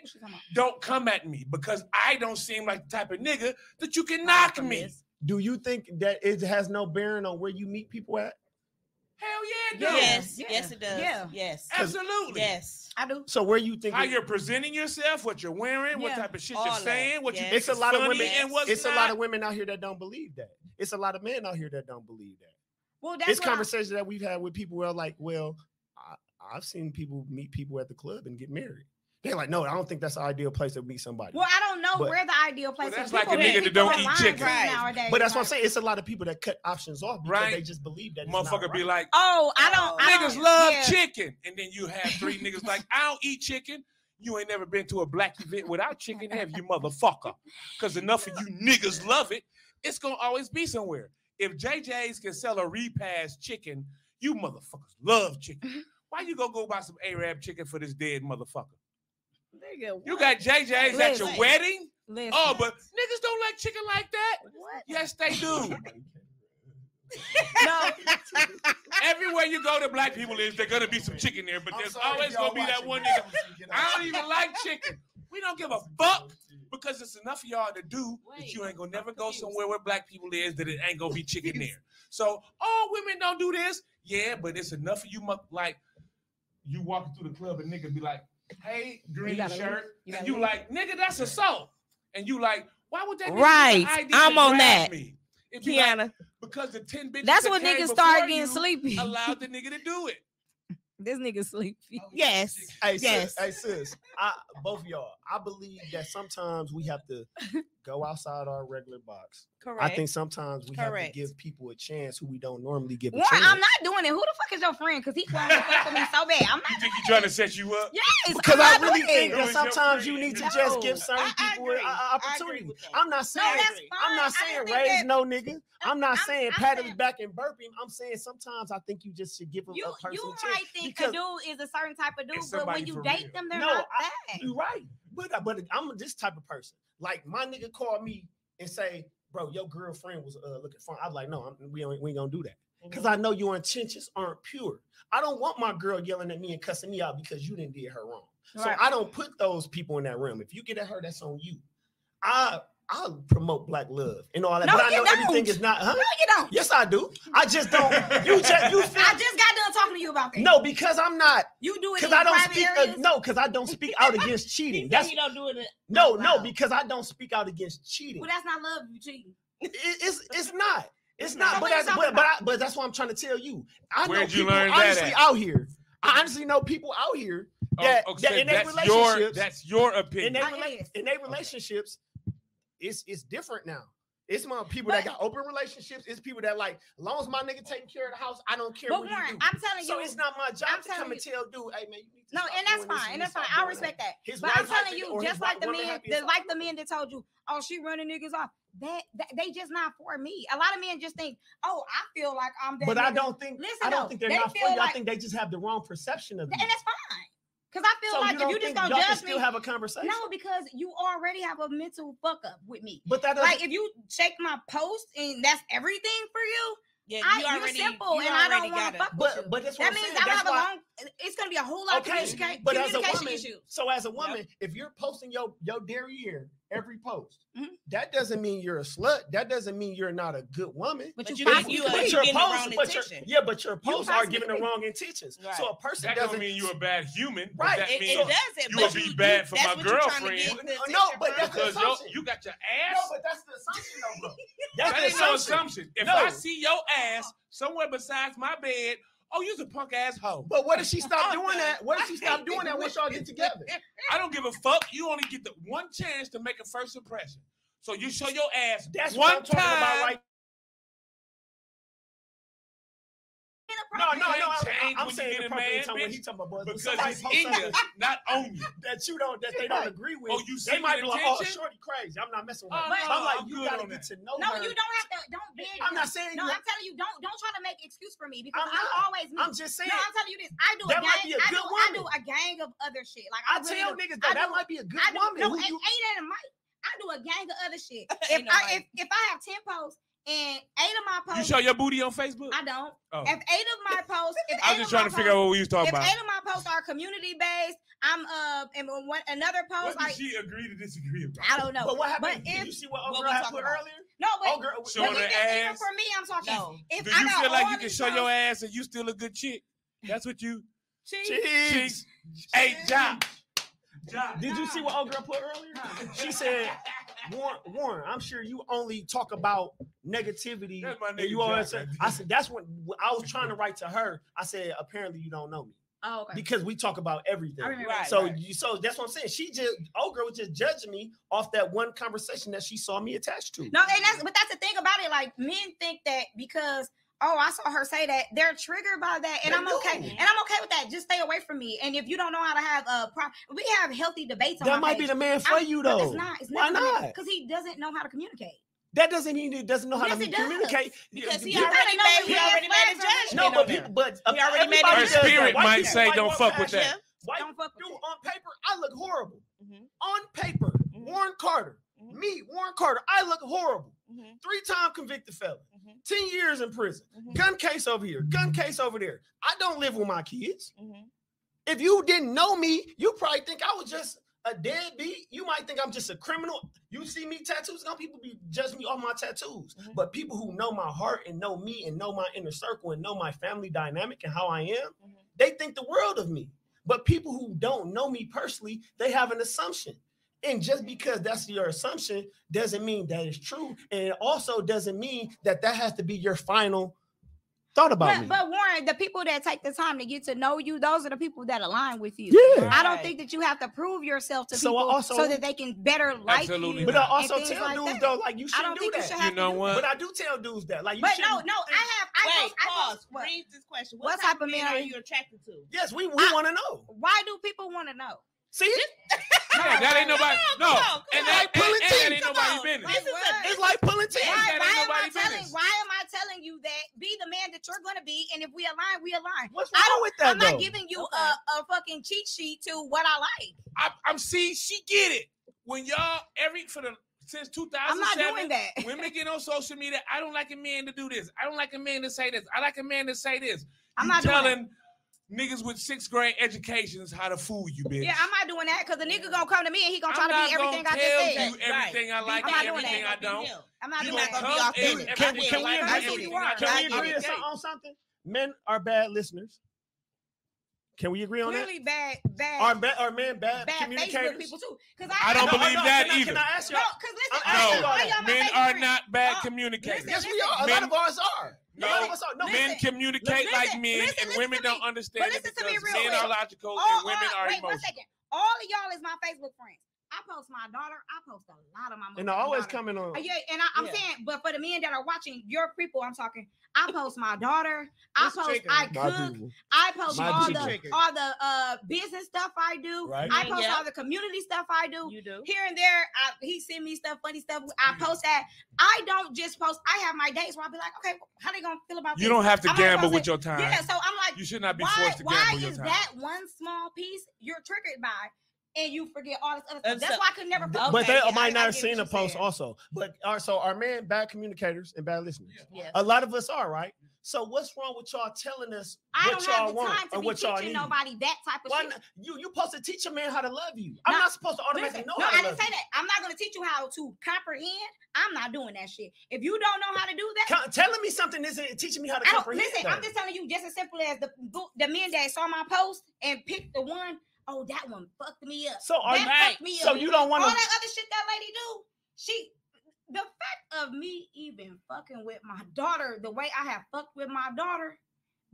don't come at me because I don't seem like the type of nigga that you can knock me. Do you think that it has no bearing on where you meet people at? Hell yeah, it does. Yes, it does. Yeah. Yes. Absolutely. Yes. I do. So where you think How you're presenting yourself, what you're wearing, what Yeah. type of shit All you're that. saying, what you Yes. think it's a is lot of funny women and what's it's not. a lot of women out here that don't believe that. It's a lot of men out here that don't believe that. Well, that's It's what conversations that we've had with people where like, well, I've seen people meet people at the club and get married. They're like, no, I don't think that's the ideal place to meet somebody. Well, I don't know But- where the ideal place Well, is. that's like People a nigga make that people don't eat online chicken. friends Right. nowadays. But that's what I'm Like, saying. It's a lot of people that cut options off because Right. they just believe that it's Motherfucker not be right. like, oh, I don't. niggas love yeah. chicken. And then you have 3 niggas like, I don't eat chicken. You ain't never been to a black event without chicken, have you, motherfucker? Because enough of you niggas love it. It's going to always be somewhere. If JJ's can sell a repast chicken, you motherfuckers love chicken. Why you go buy some Arab chicken for this dead motherfucker? Nigga, You got JJ's at your Listen. wedding? listen. Oh, but niggas don't like chicken like that. What? Yes, they do. No. Everywhere you go to black people is there gonna be some chicken there, but I'm there's sorry always if y'all gonna be that watching one this. nigga. I don't even like chicken. We don't give a fuck because it's enough of y'all to do that you ain't gonna never go somewhere where black people is that it ain't gonna be chicken there. So all women don't do this. Yeah, but it's enough of you like you walking through the club and nigga be like, hey, green gotta shirt. leave. You And gotta you leave. like, nigga, that's assault. And you like, why would that nigga Right. get the idea I'm to on grab that. me? It'd be like, Kiana. because the 10 bitches That's that when came niggas start before getting you sleepy. allowed the nigga to do it. This nigga sleepy. Yes. Hey, Yes. sis, both of y'all. I believe that sometimes we have to go outside our regular box. Correct. I think sometimes we have to Correct. give people a chance who we don't normally give a One, chance. I'm not doing it. Who the fuck is your friend? Because he trying to fuck with me so bad. I'm You not. think he's trying to set you up? Yes, Because I'm I not really doing think it. that Who is your sometimes you friend? need to just give No, certain I people agree. an I opportunity. agree with that. I'm not saying that's I'm not fine. I saying just think raise that- no nigga. I'm not saying I'm pat his saying- back and burp him. I'm saying sometimes I think you just should give a You person a chance. might think because- a dude is a certain type of dude, It's but when somebody you for date real. them, they're No, not that. You're right, but I'm this type of person. Like my nigga called me and say, "Bro, your girlfriend was looking fine." I'm like, "No, we ain't gonna do that because I know your intentions aren't pure. I don't want my girl yelling at me and cussing me out because you didn't did her wrong. So Right. I don't put those people in that realm. If you get at her, that's on you. I'll promote black love and all that, No, but I you know everything don't. is not. Huh? No, you don't. Yes, I do. I just don't. You feel. I just got done talking to you about that. No, because I'm not. You do it in Because I don't private speak. areas. No, because I don't speak out against cheating. That's you don't do it. no, out no, loud. because I don't speak out against cheating. Well, that's not love. You cheating. It's not. It's So not. what But you that's, talking but that's what I'm trying to tell you. I know Where'd you people learn that honestly at? out here. I honestly know people out here that, that in their relationships, that's your in opinion. their, It is. in their relationships, it's different now. It's my people that got open relationships. It's people that like, as long as my nigga taking care of the house, I don't care But what he Warren, do. I'm telling So you. it's not my job I'm to come telling and tell dude, hey man, you need to No, stop and that's doing this, fine. you And need that's to fine. stop I doing respect that. His But I'm wife happy telling you, or his just like the woman men, happy, just it's like fine. the men that told you, oh, she running niggas off. That they just not for me. A lot of men just think, oh, I feel like I'm that. But I nigga. don't think Listen, I don't though, think they're they not for feel you. I like- think they just have the wrong perception of you. And that's fine. Because I feel So like you if don't you just think gonna y'all can judge still me, have a conversation? no, because you already have a mental fuck up with me. But that doesn't. Like if you check my post and that's everything for you, Yeah, you're simple and I don't want to fuck with you. but that's what That I'm means saying. I'll That's have a why. long. It's gonna be a whole lot of communication But as a woman, issues. so as a woman, if you're posting your derriere every post, Mhm. that doesn't mean you're a slut. That doesn't mean you're not a good woman. But But you you possibly you could. are your getting the posts, wrong but your, intention. yeah, but your posts are possibly giving the could. wrong intentions. Right. So a person That doesn't don't mean you're a bad human. but Right, That It, means it doesn't. you but would be bad for that's my what you're trying to girlfriend. get the No, attention but from. that's the because assumption. you got your No, ass. but that's the assumption, though, bro. That That's ain't the no assumption. assumption. If No. I see your ass somewhere besides my bed, oh, you's a punk ass hoe. But what if she stop Oh, doing no. that? What if I she stop hate doing that it. once y'all get together? I don't give a fuck. You only get the one chance to make a first impression. So you show your ass That's what one I'm talking time. about right No, You ain't changed I'm when you saying get the a appropriate man, time when bitch. he talking about boys. When Because somebody it's posts in you, something not on you. that they don't agree with. Oh, you they see might the be like, oh, attention? shorty crazy. I'm not messing with Oh, her. no, I'm like, I'm you good gotta on get that. to know No, her. you don't have to. Don't beg. I'm not saying No, you. I'm telling you, don't try to make excuse for me because I'm I'm, not. always me. I'm just saying. No, I'm telling you this. I do That a might gang. be a I good do woman. a gang of other shit. Like I really tell do. niggas I that do- might be a good I do. woman. No, who ain't you- that a mic? I do do a gang of other shit. If I have 10 posts and 8 of my You posts, show your booty on Facebook? I don't. Oh. If 8 of my posts, I was just trying to figure out what we was talking about. If 8 of my posts are community based, I'm and another post. What did she agree to disagree about? I don't know. But what happened? But Did you see what what old we girl had talking put about? earlier? No, but Old girl Showing her even ass. for me, I'm talking. No. If Do I you got feel like all you can these show your posts- ass and you still a good chick? That's what you. Cheeks. Hey, Job. Did you see what old girl put earlier? She said, Warren, I'm sure you only talk about negativity. That's my And nigga you always Jack say, right I there. said, that's when I was trying to write to her. I said, apparently you don't know me. Oh, okay. Because we talk about everything. I remember. Right. So that's what I'm saying. Old girl was just judging me off that one conversation that she saw me attached to. No, and that's the thing about it. Like men think that because I saw her say that, they're triggered by that, and They I'm do. okay. And I'm okay with that. Just stay away from me. And if you don't know how to have we have healthy debates on That my might page. be the man for you But though. it's not. It's Why not? Because he doesn't know how to communicate. That doesn't mean he doesn't know how Yes, to it does. communicate. Because he You gotta already know made when he your already flags made a are red. judgment. No, on but there. people, but He already made everybody a does judgment. that. Spirit White might people- say white don't folks fuck with ask, that. White Don't fuck with dude, it. on paper, I look horrible. Mhm. On paper, Mhm. Warren Carter, Mhm. me, Warren Carter, I look horrible. Mhm. 3-time convicted felon, Mhm. 10 years in prison, Mhm. gun case over here, gun case over there. I don't live with my kids. Mhm. If you didn't know me, you probably think I was just a deadbeat. You might think I'm just a criminal. You see me tattoos, some people be judging me off my tattoos. Mhm. But people who know my heart and know me and know my inner circle and know my family dynamic and how I am, Mhm. they think the world of me. But people who don't know me personally, they have an assumption. And just because that's your assumption doesn't mean that it's true. And it also doesn't mean that has to be your final thought about me. But Warren, the people that take the time to get to know you, those are the people that align with you. Yeah. I don't Right. think that you have to prove yourself to So people also- so that they can better like Absolutely you. But I not. also and things tell like dudes that. though, like you I shouldn't don't do think you that. should You have know to do what? But I do tell dudes that. Like you But shouldn't no, think- I Wait, post pause. what? Read this question. What What type type of of men men are are you attracted to? Yes, we want to know. Why do people want to know? See, Yeah, that ain't nobody. No, come on, and come that on. Pulling and teeth, that ain't come nobody on. business. This is a- it's like pulling teeth. That ain't Why am I nobody telling? business. Why am I telling you that? Be the man that you're gonna be, and if we align, we align. What's I wrong don't- with that I'm though? not giving you Okay. a fucking cheat sheet to what I like. I'm see, she get it. When y'all since 2007, I'm not doing that. women get on social media. I don't like a man to do this. I don't like a man to say this. I like a man to say this. I'm You not doing that. telling niggas with 6th grade educations how to fool you, bitch. Yeah, I'm not doing that because the nigga gonna come to me and he gonna try I'm to not be everything gonna I just tell said. you everything I like I'm and not doing everything that. I don't. I'm not You doing not that. gonna be come authentic. and Can everything we like I agree? get everything you I are. don't. Can we I agree get it. on something? Men are bad listeners. Can we agree on Clearly bad Are men bad Facebook communicators? people too. I don't believe that can I, either. Can I ask No, y'all? because listen, I'm asking No, y'all all y'all my men Facebook are friends. not bad Oh, communicators. listen, Yes, we are. A Men- lot of us are. No, a lot of us are. No, listen, men communicate like listen, men, listen, and listen women to don't me. understand But it listen to me because real men quick. are logical All- and women are wait, one emotional. second. All of y'all is my Facebook friends. I post my daughter. I post a lot of my and I always daughter. coming on. Yeah, and I'm Yeah. saying, but for the men that are watching, your people, I'm talking. I post my daughter. I This post. trigger. I My cook. people. I post My all people. the business stuff I do. Right. I post Yeah. all the community stuff I do. You do. Here and there, he send me stuff, funny stuff. I post that. I don't just post. I have my days where I'll be like, okay, how they gonna feel about You this? don't have to I'm not gamble supposed with to- your time. Yeah, so I'm like, You should not be why forced to gamble your is time. that one small piece you're triggered by, and you forget all this other stuff? And That's so- why I could never. Okay, But they yeah, might I not have get seen what the you're post saying. also. But are men bad communicators and bad listeners? Yes. A lot of us are, right? So what's wrong with y'all telling us I what don't y'all have the want time to and be what y'all teaching need? nobody that type of Why shit. not? You supposed to teach a man how to love you. I'm No, not supposed to automatically Listen, know no, how I to didn't love say that. I'm not going to teach you how to comprehend. I'm not doing that shit. If you don't know how to do that, Telling me something isn't teaching me how to I don't, comprehend. listen, I'm just telling you just as simple as the men that saw my post and picked the one, oh, that one fucked me up. So are That you? fucked me So up. you don't want All to? that other shit that lady do, the fact of me even fucking with my daughter the way I have fucked with my daughter,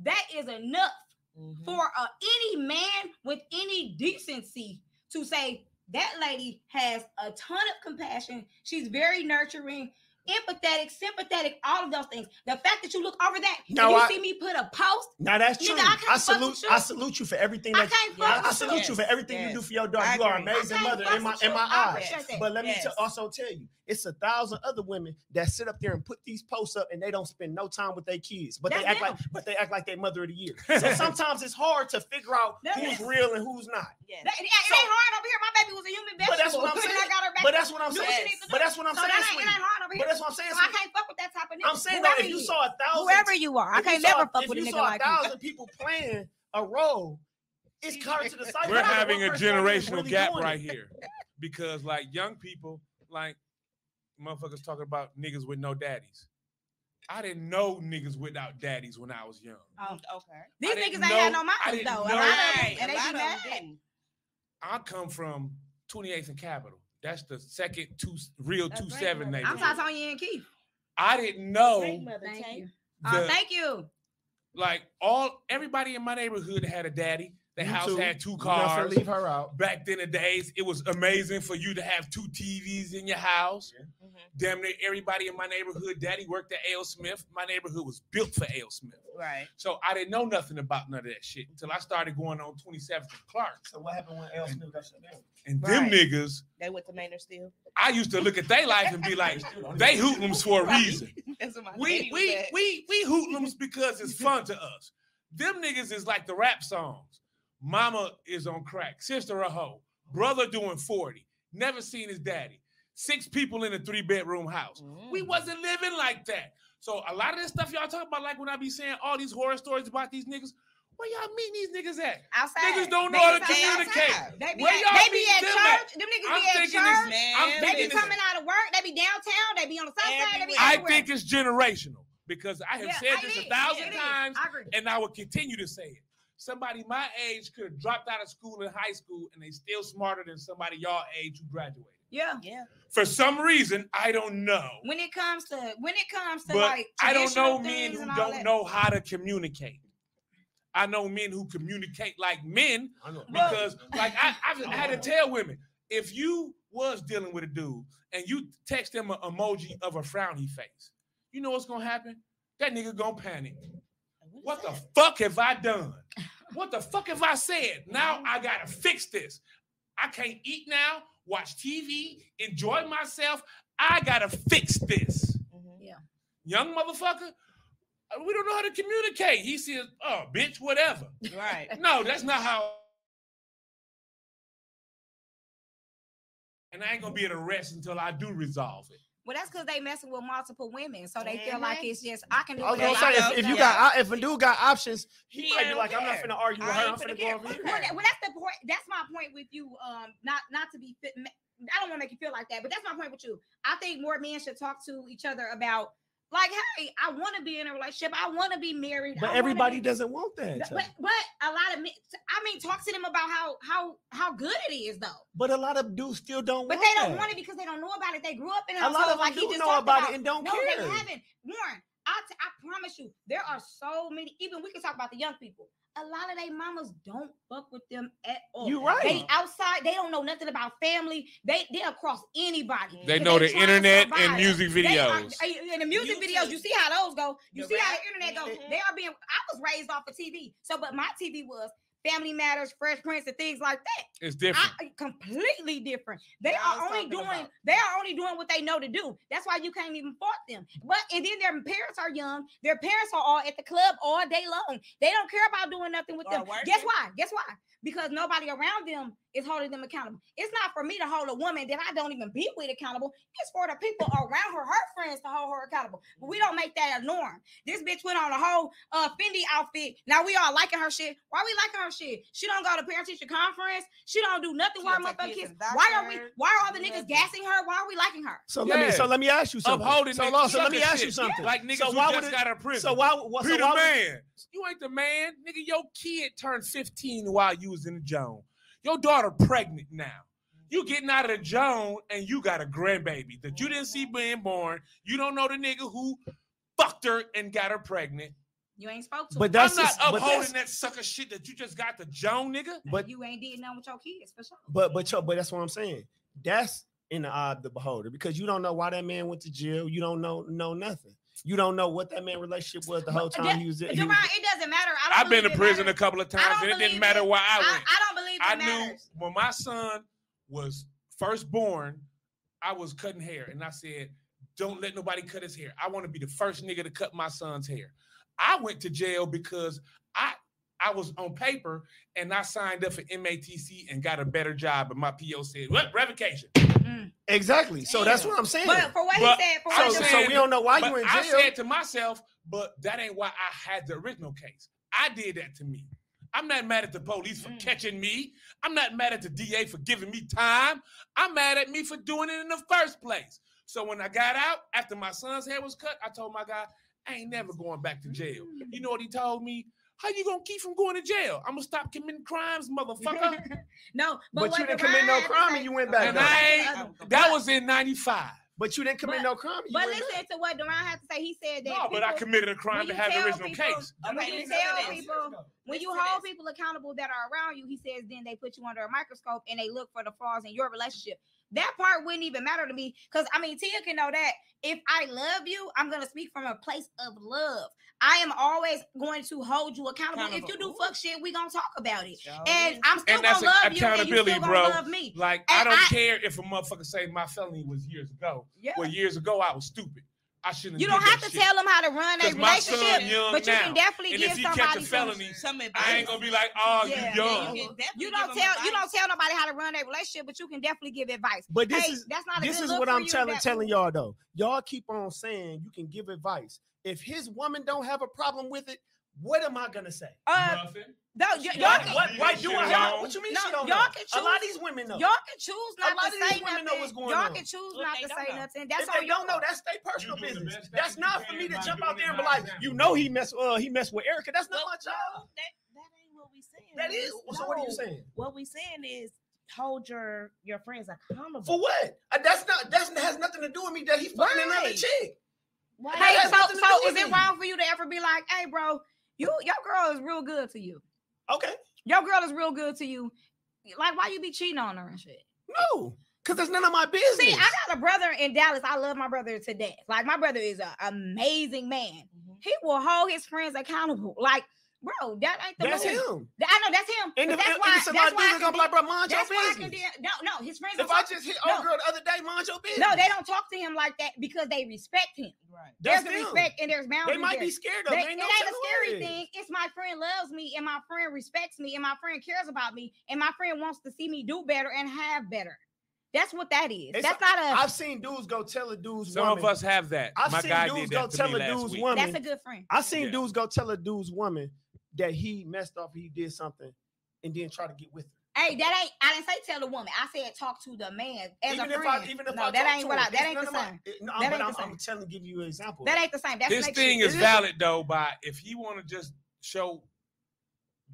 that is enough Mhm. for any man with any decency to say that lady has a ton of compassion. She's very nurturing. empathetic, sympathetic, all of those things. The fact that you look over that, No, and you see me put a post. Now that's true. Nigga, I salute you for everything. I can't fuck I with salute you for everything you do for your daughter. You are an amazing mother in my eyes. But let me also tell you, it's 1,000 other women that sit up there and put these posts up, and they don't spend no time with their kids, but they act like they mother of the year. So sometimes it's hard to figure out who's real and who's not. It ain't hard over here. My baby was a human vegetable. But that's what I'm saying. But that's what I'm saying. But that's what I'm saying. It ain't hard over here. But that's what I'm saying. So I can't fuck with that type of nigga. I'm saying that if you saw 1,000, whoever you are, I can't never fuck with a nigga like you. 1,000 people playing a role, it's counter to the cycle. We're having a generational gap right here because, like, young people, like, motherfuckers talking about niggas with no daddies. I didn't know niggas without daddies when I was young. Oh, okay. These niggas ain't had no mamas though. And they be mad. I come from 28th and Capitol. That's the second real 2-7 neighborhood. I'm talking you and Keith. I didn't know. Thank you. Thank you. Like everybody in my neighborhood had a daddy. The house had 2 cars. Leave her out. Back in the days, it was amazing for you to have 2 TVs in your house. Yeah. Mm-hmm. Damn near everybody in my neighborhood, daddy worked at A.L. Smith. My neighborhood was built for A.L. Smith. Right. So I didn't know nothing about none of that shit until I started going on 27th and Clark. So what happened when A.L. Smith got shut down? And them niggas. They went to Maynard still. I used to look at their life and be like, they hoodlums for a reason. We hoodlums because it's fun to us. Them niggas is like the rap songs. Mama is on crack. Sister a hoe. Brother doing 40. Never seen his daddy. 6 people in a 3-bedroom house. We wasn't living like that. So a lot of this stuff y'all talk about, like when I be saying all these horror stories about these niggas, where y'all meeting these niggas at? Outside. Niggas don't know how to communicate. They be at church. Them niggas be at church. They be coming out of work. They be downtown. They be on the south side. They be everywhere. I think it's generational because I have said this 1,000 times and I will continue to say it. Somebody my age could have dropped out of school in high school and they still smarter than somebody y'all age who graduated. Yeah. For some reason, I don't know. When it comes to but like I don't know men who don't know how to communicate. I know men who communicate like men because like I had to tell women, if you was dealing with a dude and you text him an emoji of a frowny face, you know what's gonna happen? That nigga gonna panic. What the fuck have I done? What the fuck have I said? Now I gotta fix this. I can't eat now, watch TV, enjoy myself. I gotta fix this. Yeah. Young motherfucker, we don't know how to communicate. He says, oh, bitch, whatever. Right. No, that's not how. And I ain't gonna be at a rest until I do resolve it. Well, that's because they messing with multiple women, so they feel like it's just I can do. I was gonna say if a dude got options, he might be like, I'm not finna argue with her. I'm finna go over here. Well, that's the point. That's my point with you. Not to be fit. I don't want to make you feel like that, but that's my point with you. I think more men should talk to each other about, like, hey, I want to be in a relationship. I want to be married. But everybody doesn't want that. But a lot of men, talk to them about how good it is, though. But a lot of dudes still don't want it. But they don't want it because they don't know about it. They grew up in a lot of them do know about it and don't care. No, they haven't. Warren, I promise you, there are so many, even we can talk about the young people. A lot of their mamas don't fuck with them at all. You're right. They outside, they don't know nothing about family. They'll cross anybody. They know the internet and music videos. In the music videos, you see how those go. You see how the internet goes. They are being, I was raised off of TV. So, but my TV was Family Matters, Fresh Prince, and things like that. It's different. Completely different. They are only doing what they know to do. That's why you can't even fault them. And then their parents are young. Their parents are all at the club all day long. They don't care about doing nothing with them. Guess why? Because nobody around them is holding them accountable. It's not for me to hold a woman that I don't even be with accountable. It's for the people around her friends to hold her accountable. But we don't make that a norm. This bitch went on a whole Fendi outfit. Now we all liking her shit. Why we liking her shit? She don't go to parent-teacher conference. She don't do nothing with her motherfucking kids. Why are all the niggas gassing her? Why are we liking her? So let me ask you something. So let me ask you something. Like niggas who just got out of prison. So why be the man? You ain't the man. Nigga, your kid turned 15 while you was in the Jones. Your daughter pregnant now. You getting out of the Jones and you got a grandbaby that you didn't see being born. You don't know the nigga who fucked her and got her pregnant. You ain't spoke to but him. I'm not upholding that sucker shit that you just got the Jones nigga. But you ain't did nothing with your kids for sure. But that's what I'm saying. That's in the eye of the beholder because you don't know why that man went to jail. You don't know nothing. You don't know what that man relationship was the whole time he was. Jerron, it doesn't matter. I've been to prison a couple of times, and it didn't matter why I went. I don't believe it matters. Knew when my son was first born, I was cutting hair, and I said, "Don't let nobody cut his hair. I want to be the first nigga to cut my son's hair." I went to jail because I was on paper and I signed up for MATC and got a better job, and my PO said, "What revocation?" Exactly. So that's what I'm saying. But for what he said, so we don't know why you in jail. I said to myself, but that ain't why I had the original case. I did that to me. I'm not mad at the police for catching me. I'm not mad at the DA for giving me time. I'm mad at me for doing it in the first place. So when I got out, after my son's hair was cut, I told my guy, I ain't never going back to jail. You know what he told me? How you gonna keep from going to jail? I'm gonna stop committing crimes, motherfucker. No, but you didn't commit no crime and you went back. And that was in 95. But you didn't commit no crime. But listen to what Durant had to say. He said that. No, but I committed a crime to have the original case. When you hold people accountable that are around you, he says, then they put you under a microscope and they look for the flaws in your relationship. That part wouldn't even matter to me because, I mean, Tia can know that if I love you, I'm going to speak from a place of love. I am always going to hold you accountable. If you do fuck shit, we going to talk about it. And I'm still going to love you and you still going to love me. Like, I don't care if a motherfucker say my felony was years ago. Yeah. Well, years ago, I was stupid. I shouldn't. You don't have to tell them how to run a relationship, but you can definitely give somebody something. I ain't gonna be like, oh, you young. You don't tell nobody how to run a relationship, but you can definitely give advice. But this is what I'm telling y'all though. Y'all keep on saying you can give advice. If his woman don't have a problem with it, what am I gonna say? Nothing. No, what you mean? No, y'all can choose. A lot of these women know. Y'all can choose not to say nothing. Know what's going y'all on. can choose not to say nothing. That's all. If they don't know, that's their personal business. That's not for me to jump out there and be like, you know, he messed with Erica. That's not my job. That ain't what we saying. That is. So what are you saying? What we saying is hold your friends accountable. For what? That has nothing to do with me. That he fucking another chick. Hey, so is it wrong for you to ever be like, hey, bro, your girl is real good to you? Okay. Your girl is real good to you. Like, why you be cheating on her and shit? No, because that's none of my business. See, I got a brother in Dallas. I love my brother to death. Like, my brother is an amazing man. Mm-hmm. He will hold his friends accountable. Like, bro, that ain't the That's move. him. I know that's him. And that's why somebody gonna be like, bro, mind your business. No, his friends. If I just hit old girl the other day, mind your business. No, they don't talk to him like that because they respect him. Right. There's respect and there's boundaries. They might be scared of it. It ain't a scary thing. It's my friend loves me and my friend respects me and my friend cares about me and my friend wants to see me do better and have better. That's what that is. That's not a. I've seen dudes go tell a dude's woman. Some of us have that. I've seen dudes go tell a dude's woman. That's a good friend. I've seen dudes go tell a dude's woman that he messed up, he did something, and then try to get with her. Hey, I didn't say tell the woman. I said talk to the man as a friend. That ain't the same. No, but I'm telling, give you an example. That ain't the same. This thing is valid though. By if he want to just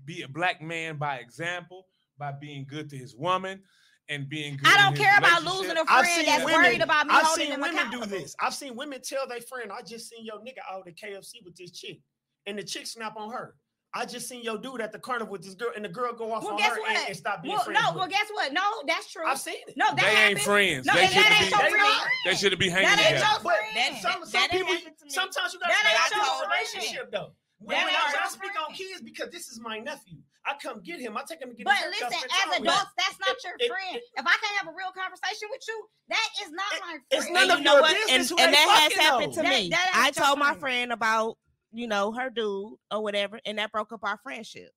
be a black man by example, by being good to his woman. And being good. I don't care about losing a friend that's worried about me holding them accountable. I've seen women do this. I've seen women tell their friend, I just seen your nigga out at KFC with this chick. And the chick snap on her. I just seen your dude at the carnival with this girl, and the girl go off on her and stop being friends. Well, guess what? No, that's true. I've seen it. No, that ain't friends. No, they shouldn't be hanging together. That ain't your friend. Some people, sometimes you got to have a relationship, though. When I speak on kids, because this is my nephew. I come get him. I take him to get him. But listen, as adults, that's not your friend. If I can't have a real conversation with you, that is not my friend. It's none of your business. And that has happened to me. I told my friend about, her dude or whatever, and that broke up our friendship.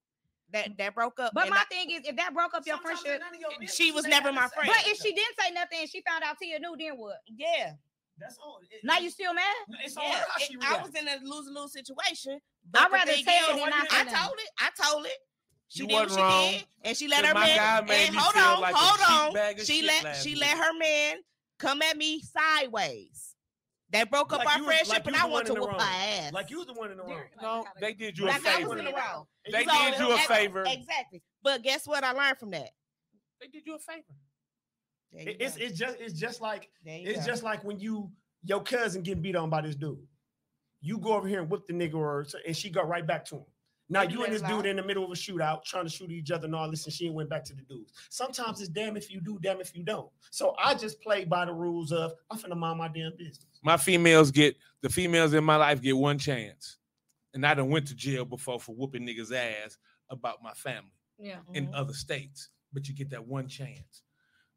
That broke up. But my thing is, if that broke up your friendship, she was never my friend. But if she didn't say nothing and she found out Tia knew, then what? Yeah. That's all. Now you still mad? It's all how she reacts. I was in a lose-lose situation. I'd rather tell than not. I told it. She did what she wrong. did, and she let her man. And hold on. She let her man come at me sideways. That broke up our friendship, and I want to whoop her ass. Like you was the one in the wrong. No, they did you a favor. They did you a favor. Exactly. But guess what? I learned from that. They did you a favor. It's just like when your cousin getting beat on by this dude. You go over here and whip the nigga and she go right back to him. Now you and this dude in the middle of a shootout trying to shoot each other and all this, and she went back to the dudes. Sometimes it's damn if you do, damn if you don't. So I just play by the rules of I'm finna mind my damn business. The females in my life get one chance. And I done went to jail before for whooping niggas' ass about my family in other states. But you get that one chance.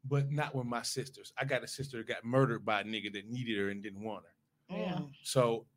But not with my sisters. I got a sister that got murdered by a nigga that needed her and didn't want her. Yeah. So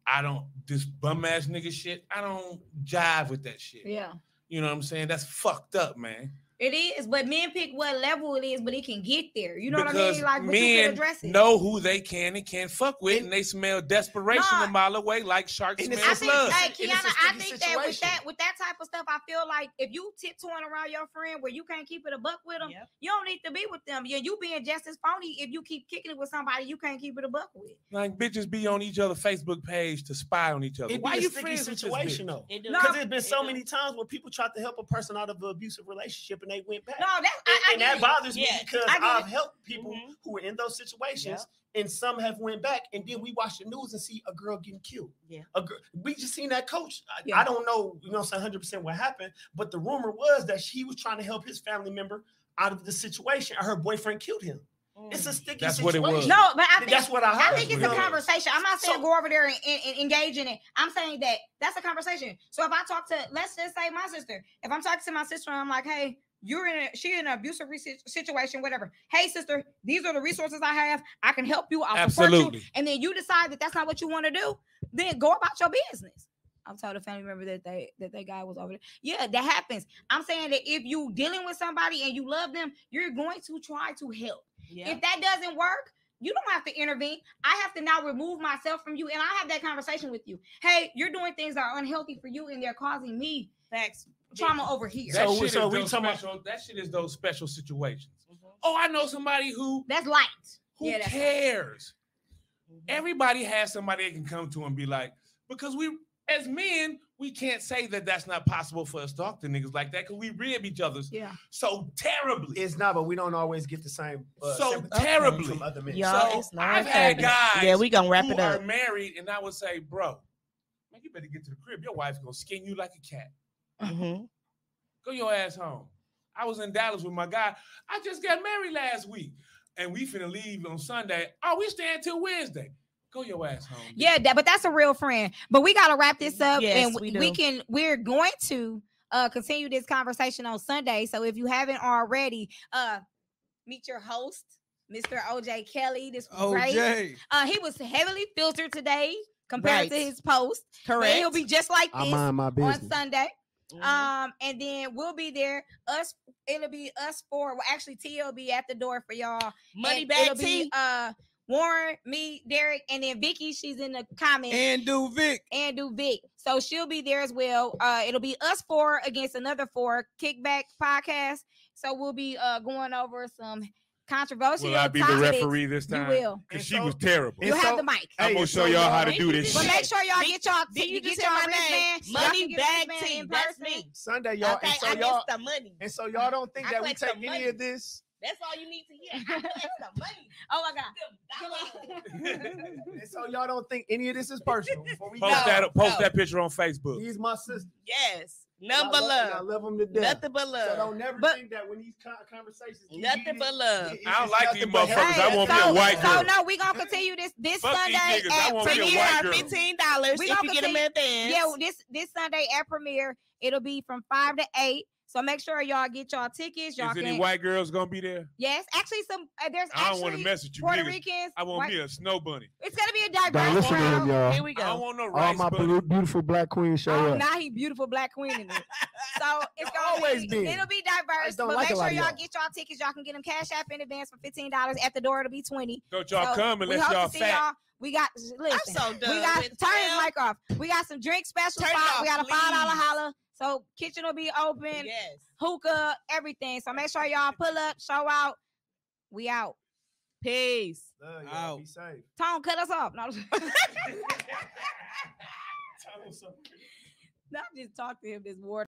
this bum ass nigga shit, I don't jive with that shit. Yeah. You know what I'm saying? That's fucked up, man. It is, but men pick what level it is, but it can get there. You know because what I mean? Like, but you can address it. Know who they can and can't fuck with, and they smell desperation a mile away, like sharks smell blood. Hey, Kiana, I think that with that type of stuff, I feel like if you tiptoeing around your friend where you can't keep it a buck with them, you don't need to be with them. You being just as phony if you keep kicking it with somebody you can't keep it a buck with. Like bitches be on each other's Facebook page to spy on each other. Why you friends with this situation though? Because there's been so many times where people tried to help a person out of an abusive relationship and they went back. No, and that bothers me because I've helped people who were in those situations, and some have went back, and then we watch the news and see a girl getting killed. Yeah, we just seen that coach. I don't know, 100% what happened, but the rumor was that she was trying to help his family member out of the situation, and her boyfriend killed him. It's a sticky situation. What it was. No, but I think that's what I heard. I think it's a conversation. I'm not saying go over there and engage in it. I'm saying that that's a conversation. So if I talk to, let's just say my sister, if I'm talking to my sister and I'm like, hey, she in an abusive situation, whatever. Hey, sister, these are the resources I have. I can help you. I'll support you. And then you decide that that's not what you want to do. Then go about your business. I'm telling a family member that that guy was over there. Yeah, that happens. I'm saying that if you dealing with somebody and you love them, you're going to try to help. Yeah. If that doesn't work, you don't have to intervene. I have to now remove myself from you, and I have that conversation with you. Hey, you're doing things that are unhealthy for you, and they're causing me trauma over here. That shit is those special situations. Oh, I know somebody who that's light. Who cares? Everybody has somebody they can come to and be like, because we as men, we can't say that that's not possible for us to talk to niggas like that because we rib each other's so terribly. It's not, but we don't always get the same so terribly from other men. So I've had guys we gonna wrap it up. Are married, and I would say, bro, man, you better get to the crib. Your wife's gonna skin you like a cat. Go your ass home. I was in Dallas with my guy. I just got married last week, and we finna leave on Sunday. Oh, we staying till Wednesday. Go your ass home. Dude. Yeah, but that's a real friend. But we gotta wrap this up, yes, and we're going to continue this conversation on Sunday. So if you haven't already, meet your host, Mr. OJ Kelly. This was great. He was heavily filtered today compared to his post. Correct. He'll be just like this on Sunday. And then we'll be there. It'll be us four. Well, actually, T will be at the door for y'all. Money back T. Warren, me, Derek, and then Vicky. She's in the comments. And do Vic. So she'll be there as well. It'll be us four against another four Kickback podcast. So we'll be going over some controversial. Will I be the referee this time? You will. Because she was terrible. You have the mic. I'm gonna show y'all how to do this But shit. make sure y'all get y'all. Did you just hear my name? Money Bag T. That's me. Sunday, y'all. Okay, and so I y'all the money. And so y'all don't think that we take any of this. That's all you need to hear. I the money. Oh my God. And so y'all don't think any of this is personal. Post that picture on Facebook. He's my sister. Yes. Nothing but love. I love him to death. Nothing but love. So don't never think that when these conversations. Nothing but love. I don't like these motherfuckers. I want me a white girl. So no, we're gonna continue this Sunday at Premiere. $15 if you get them in advance. Yeah, this Sunday at Premiere, it'll be from 5 to 8. So make sure y'all get y'all tickets. Y'all Is any white girls gonna be there? Yes, actually some. There's I don't want to mess with you, Puerto niggas. Ricans. I want me a snow bunny. It's gonna be a diverse listen to him, y'all. Here we go. I don't want no All rice my bunny. beautiful black queens show up. Now he beautiful black queen in it. So it's gonna always been. It'll be diverse. But make sure y'all get y'all tickets. Y'all can get them Cash App in advance for $15. At the door, it'll be $20. Don't y'all come unless y'all fat. We got listen. I'm so done. We got with turn his mic off. We got some drink specials. We got a $5 holla. So kitchen will be open. Yes. Hookah, everything. So make sure y'all pull up, show out. We out. Peace. Be safe. Tone, cut us off. No, I just talked to him this morning.